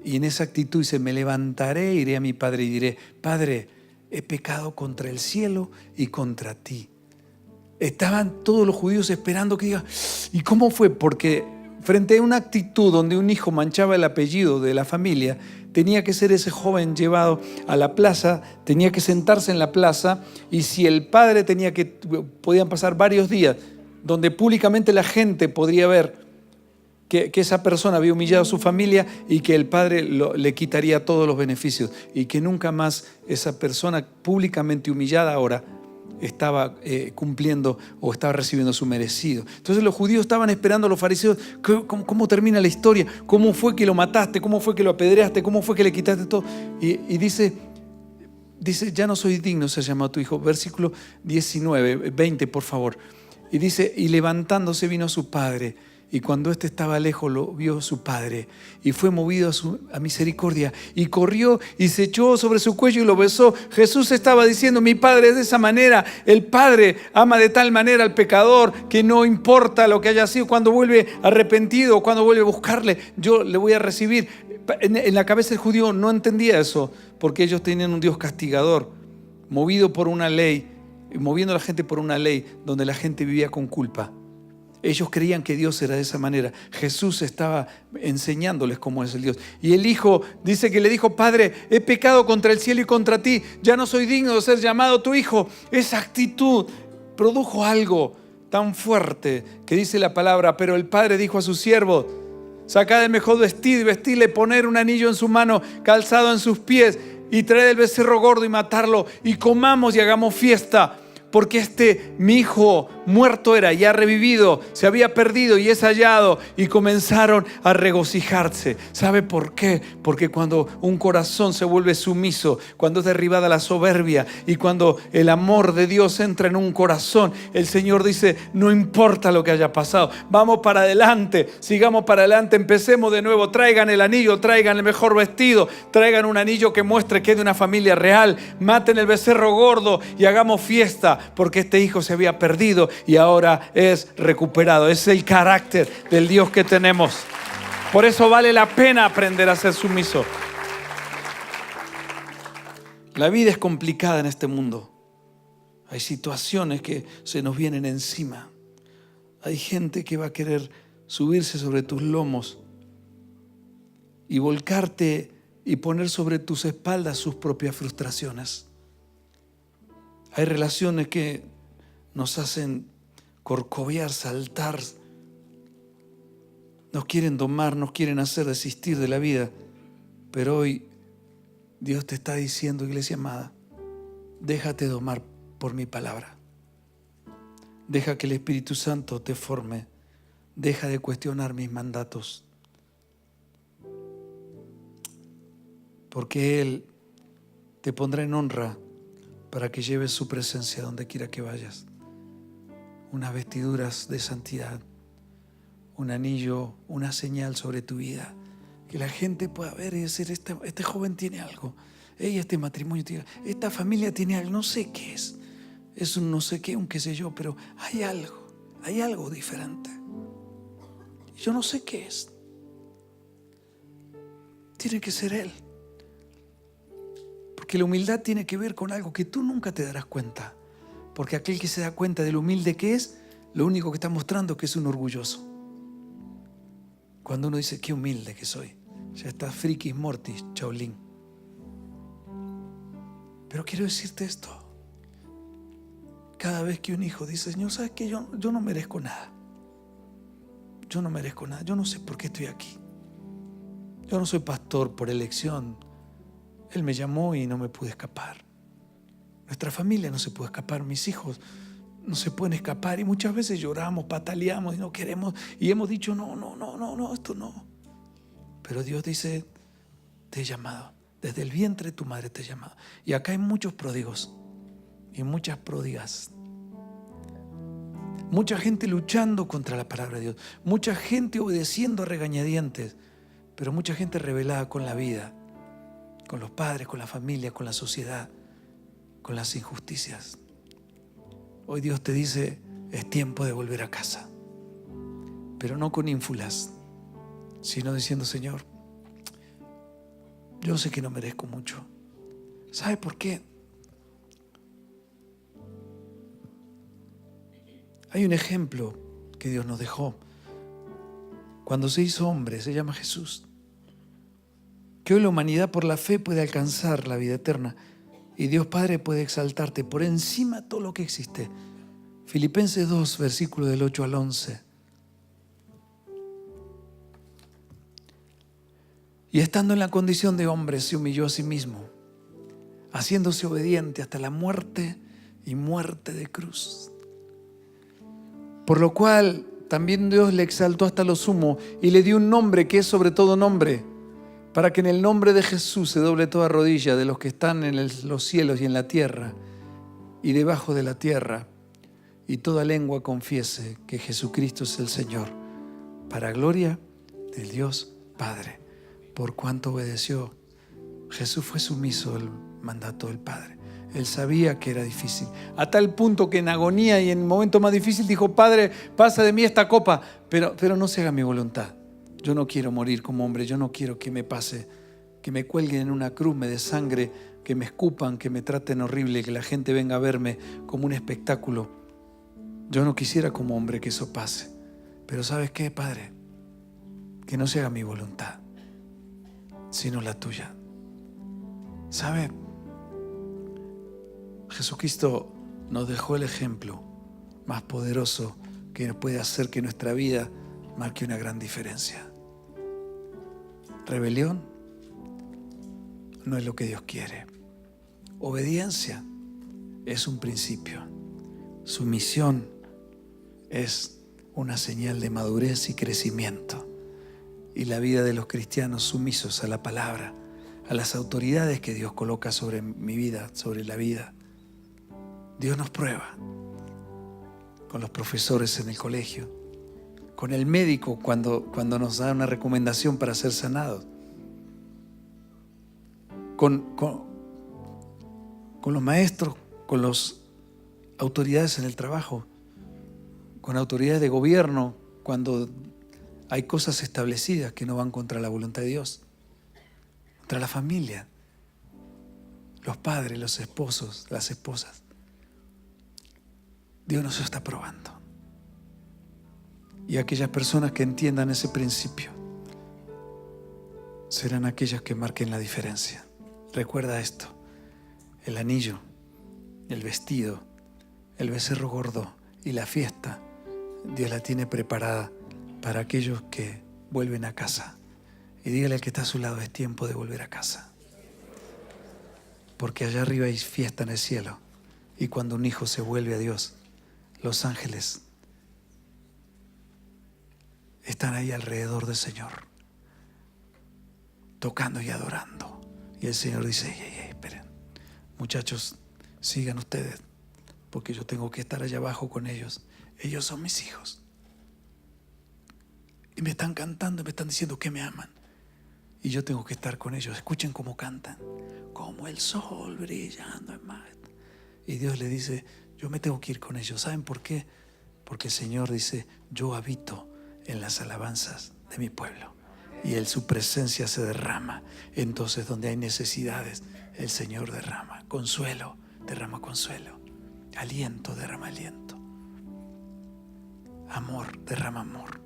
Speaker 1: y en esa actitud dice, me levantaré, iré a mi padre y diré, Padre, he pecado contra el cielo y contra ti. Estaban todos los judíos esperando que diga, ¿y cómo fue? Porque frente a una actitud donde un hijo manchaba el apellido de la familia, tenía que ser ese joven llevado a la plaza, tenía que sentarse en la plaza, y si el padre podían pasar varios días donde públicamente la gente podría ver que esa persona había humillado a su familia y que el padre le quitaría todos los beneficios y que nunca más esa persona públicamente humillada ahora estaba cumpliendo o estaba recibiendo su merecido. Entonces los judíos estaban esperando a los fariseos, ¿cómo termina la historia? ¿Cómo fue que lo mataste? ¿Cómo fue que lo apedreaste? ¿Cómo fue que le quitaste todo? Y dice, ya no soy digno de ser llamado tu hijo. Versículo 19, 20 por favor. Y dice, y levantándose vino a su padre. Y cuando éste estaba lejos lo vio su padre y fue movido a misericordia y corrió y se echó sobre su cuello y lo besó. Jesús estaba diciendo, mi padre es de esa manera. El padre ama de tal manera al pecador que no importa lo que haya sido. Cuando vuelve arrepentido, cuando vuelve a buscarle, yo le voy a recibir. En la cabeza del judío no entendía eso porque ellos tenían un Dios castigador, movido por una ley, moviendo a la gente por una ley donde la gente vivía con culpa. Ellos creían que Dios era de esa manera. Jesús estaba enseñándoles cómo es el Dios. Y el hijo dice que le dijo, Padre, he pecado contra el cielo y contra ti. Ya no soy digno de ser llamado tu hijo. Esa actitud produjo algo tan fuerte que dice la palabra. Pero el padre dijo a sus siervos, sacad el mejor vestido y vestirle, poner un anillo en su mano, calzado en sus pies y traed el becerro gordo y matarlo y comamos y hagamos fiesta. Porque mi hijo muerto era y ha revivido, se había perdido y es hallado. Y comenzaron a regocijarse. ¿Sabe por qué? Porque cuando un corazón se vuelve sumiso, cuando es derribada la soberbia y cuando el amor de Dios entra en un corazón, el Señor dice, no importa lo que haya pasado, vamos para adelante, sigamos para adelante, empecemos de nuevo, traigan el anillo, traigan el mejor vestido, traigan un anillo que muestre que es de una familia real, maten el becerro gordo y hagamos fiesta. Porque este hijo se había perdido y ahora es recuperado. Es el carácter del Dios que tenemos. Por eso vale la pena aprender a ser sumiso. La vida es complicada en este mundo. Hay situaciones que se nos vienen encima. Hay gente que va a querer subirse sobre tus lomos y volcarte y poner sobre tus espaldas sus propias frustraciones. Hay relaciones que nos hacen corcovear, saltar, nos quieren domar, nos quieren hacer desistir de la vida. Pero hoy Dios te está diciendo, iglesia amada, déjate domar por mi palabra. Deja que el Espíritu Santo te forme. Deja de cuestionar mis mandatos. Porque Él te pondrá en honra para que lleves su presencia donde quiera que vayas. Unas vestiduras de santidad, un anillo, una señal sobre tu vida. Que la gente pueda ver y decir, este joven tiene algo. Este matrimonio tiene algo. Esta familia tiene algo. No sé qué es. Es un no sé qué, un qué sé yo, pero hay algo diferente. Yo no sé qué es. Tiene que ser Él. Porque la humildad tiene que ver con algo que tú nunca te darás cuenta. Porque aquel que se da cuenta de lo humilde que es, lo único que está mostrando es que es un orgulloso. Cuando uno dice, qué humilde que soy, ya está frikis mortis, Shaolin. Pero quiero decirte esto. Cada vez que un hijo dice, Señor, ¿sabes qué? Yo no merezco nada. Yo no merezco nada. Yo no sé por qué estoy aquí. Yo no soy pastor por elección. Él me llamó y no me pude escapar. Nuestra familia no se puede escapar. Mis hijos no se pueden escapar. Y muchas veces lloramos, pataleamos y no queremos. Y hemos dicho, no, esto no. Pero Dios dice, te he llamado. Desde el vientre de tu madre te he llamado. Y acá hay muchos pródigos y muchas pródigas. Mucha gente luchando contra la palabra de Dios. Mucha gente obedeciendo a regañadientes. Pero mucha gente rebelada con la vida, con los padres, con la familia, con la sociedad, con las injusticias. Hoy Dios te dice, es tiempo de volver a casa. Pero no con ínfulas, sino diciendo, Señor, yo sé que no merezco mucho. ¿Sabe por qué? Hay un ejemplo que Dios nos dejó. Cuando se hizo hombre, se llama Jesús. Que hoy la humanidad por la fe puede alcanzar la vida eterna. Y Dios Padre puede exaltarte por encima de todo lo que existe. Filipenses 2, versículo del 8 al 11. Y estando en la condición de hombre, se humilló a sí mismo, haciéndose obediente hasta la muerte y muerte de cruz. Por lo cual también Dios le exaltó hasta lo sumo y le dio un nombre que es sobre todo nombre, para que en el nombre de Jesús se doble toda rodilla de los que están en los cielos y en la tierra y debajo de la tierra, y toda lengua confiese que Jesucristo es el Señor, para gloria del Dios Padre. Por cuanto obedeció, Jesús fue sumiso al mandato del Padre. Él sabía que era difícil, a tal punto que en agonía y en el momento más difícil dijo, Padre, pasa de mí esta copa, pero no se haga mi voluntad. Yo no quiero morir como hombre, yo no quiero que me pase, que me cuelguen en una cruz, me desangre, que me escupan, que me traten horrible, que la gente venga a verme como un espectáculo. Yo no quisiera como hombre que eso pase. Pero ¿sabes qué, Padre? Que no se haga mi voluntad, sino la tuya. ¿Sabe? Jesucristo nos dejó el ejemplo más poderoso que puede hacer que nuestra vida marque una gran diferencia. Rebelión no es lo que Dios quiere. Obediencia es un principio. Sumisión es una señal de madurez y crecimiento. Y la vida de los cristianos sumisos a la palabra, a las autoridades que Dios coloca sobre mi vida, sobre la vida. Dios nos prueba con los profesores en el colegio, con el médico cuando nos da una recomendación para ser sanados, con los maestros, con las autoridades en el trabajo, con autoridades de gobierno, cuando hay cosas establecidas que no van contra la voluntad de Dios, contra la familia, los padres, los esposos, las esposas. Dios nos está probando. Y aquellas personas que entiendan ese principio serán aquellas que marquen la diferencia. Recuerda esto: el anillo, el vestido, el becerro gordo y la fiesta, Dios la tiene preparada para aquellos que vuelven a casa. Y dígale al que está a su lado, es tiempo de volver a casa. Porque allá arriba hay fiesta en el cielo. Y cuando un hijo se vuelve a Dios, los ángeles están ahí alrededor del Señor, tocando y adorando. Y el Señor dice, esperen, muchachos, sigan ustedes, porque yo tengo que estar allá abajo con ellos. Ellos son mis hijos. Y me están cantando, me están diciendo que me aman. Y yo tengo que estar con ellos. Escuchen cómo cantan, como el sol brillando en mar. Y Dios le dice, yo me tengo que ir con ellos. ¿Saben por qué? Porque el Señor dice, yo habito en las alabanzas de mi pueblo. Y su presencia se derrama. Entonces, donde hay necesidades, el Señor derrama consuelo, derrama consuelo. Aliento, derrama aliento. Amor, derrama amor.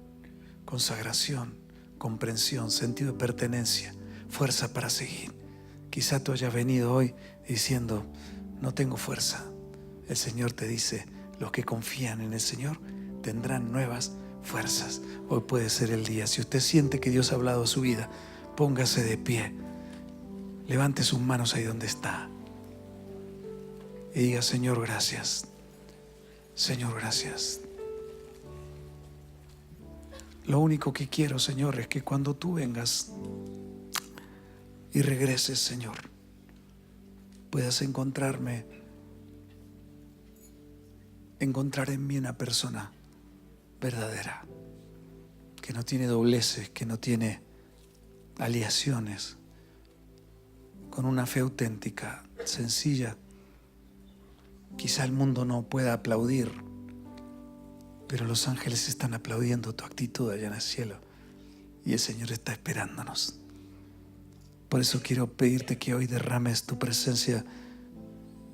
Speaker 1: Consagración, comprensión, sentido de pertenencia, fuerza para seguir. Quizá tú hayas venido hoy diciendo, no tengo fuerza. El Señor te dice, los que confían en el Señor tendrán nuevas fuerzas. Hoy puede ser el día. Si usted siente que Dios ha hablado a su vida, póngase de pie, levante sus manos ahí donde está y diga, Señor, gracias. Señor, gracias. Lo único que quiero, Señor, es que cuando tú vengas y regreses, Señor, puedas encontrar en mí una persona verdadera, que no tiene dobleces, que no tiene aleaciones, con una fe auténtica, sencilla. Quizá el mundo no pueda aplaudir, pero los ángeles están aplaudiendo tu actitud allá en el cielo y el Señor está esperándonos. Por eso quiero pedirte que hoy derrames tu presencia,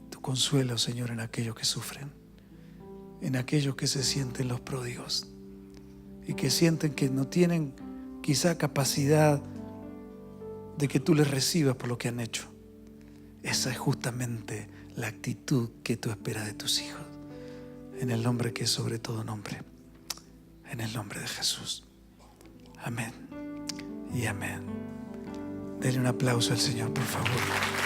Speaker 1: tu consuelo, Señor, en aquellos que sufren, en aquellos que se sienten los pródigos y que sienten que no tienen quizá capacidad de que tú les recibas por lo que han hecho. Esa es justamente la actitud que tú esperas de tus hijos. En el nombre que es sobre todo nombre. En el nombre de Jesús. Amén y amén. Denle un aplauso al Señor, por favor.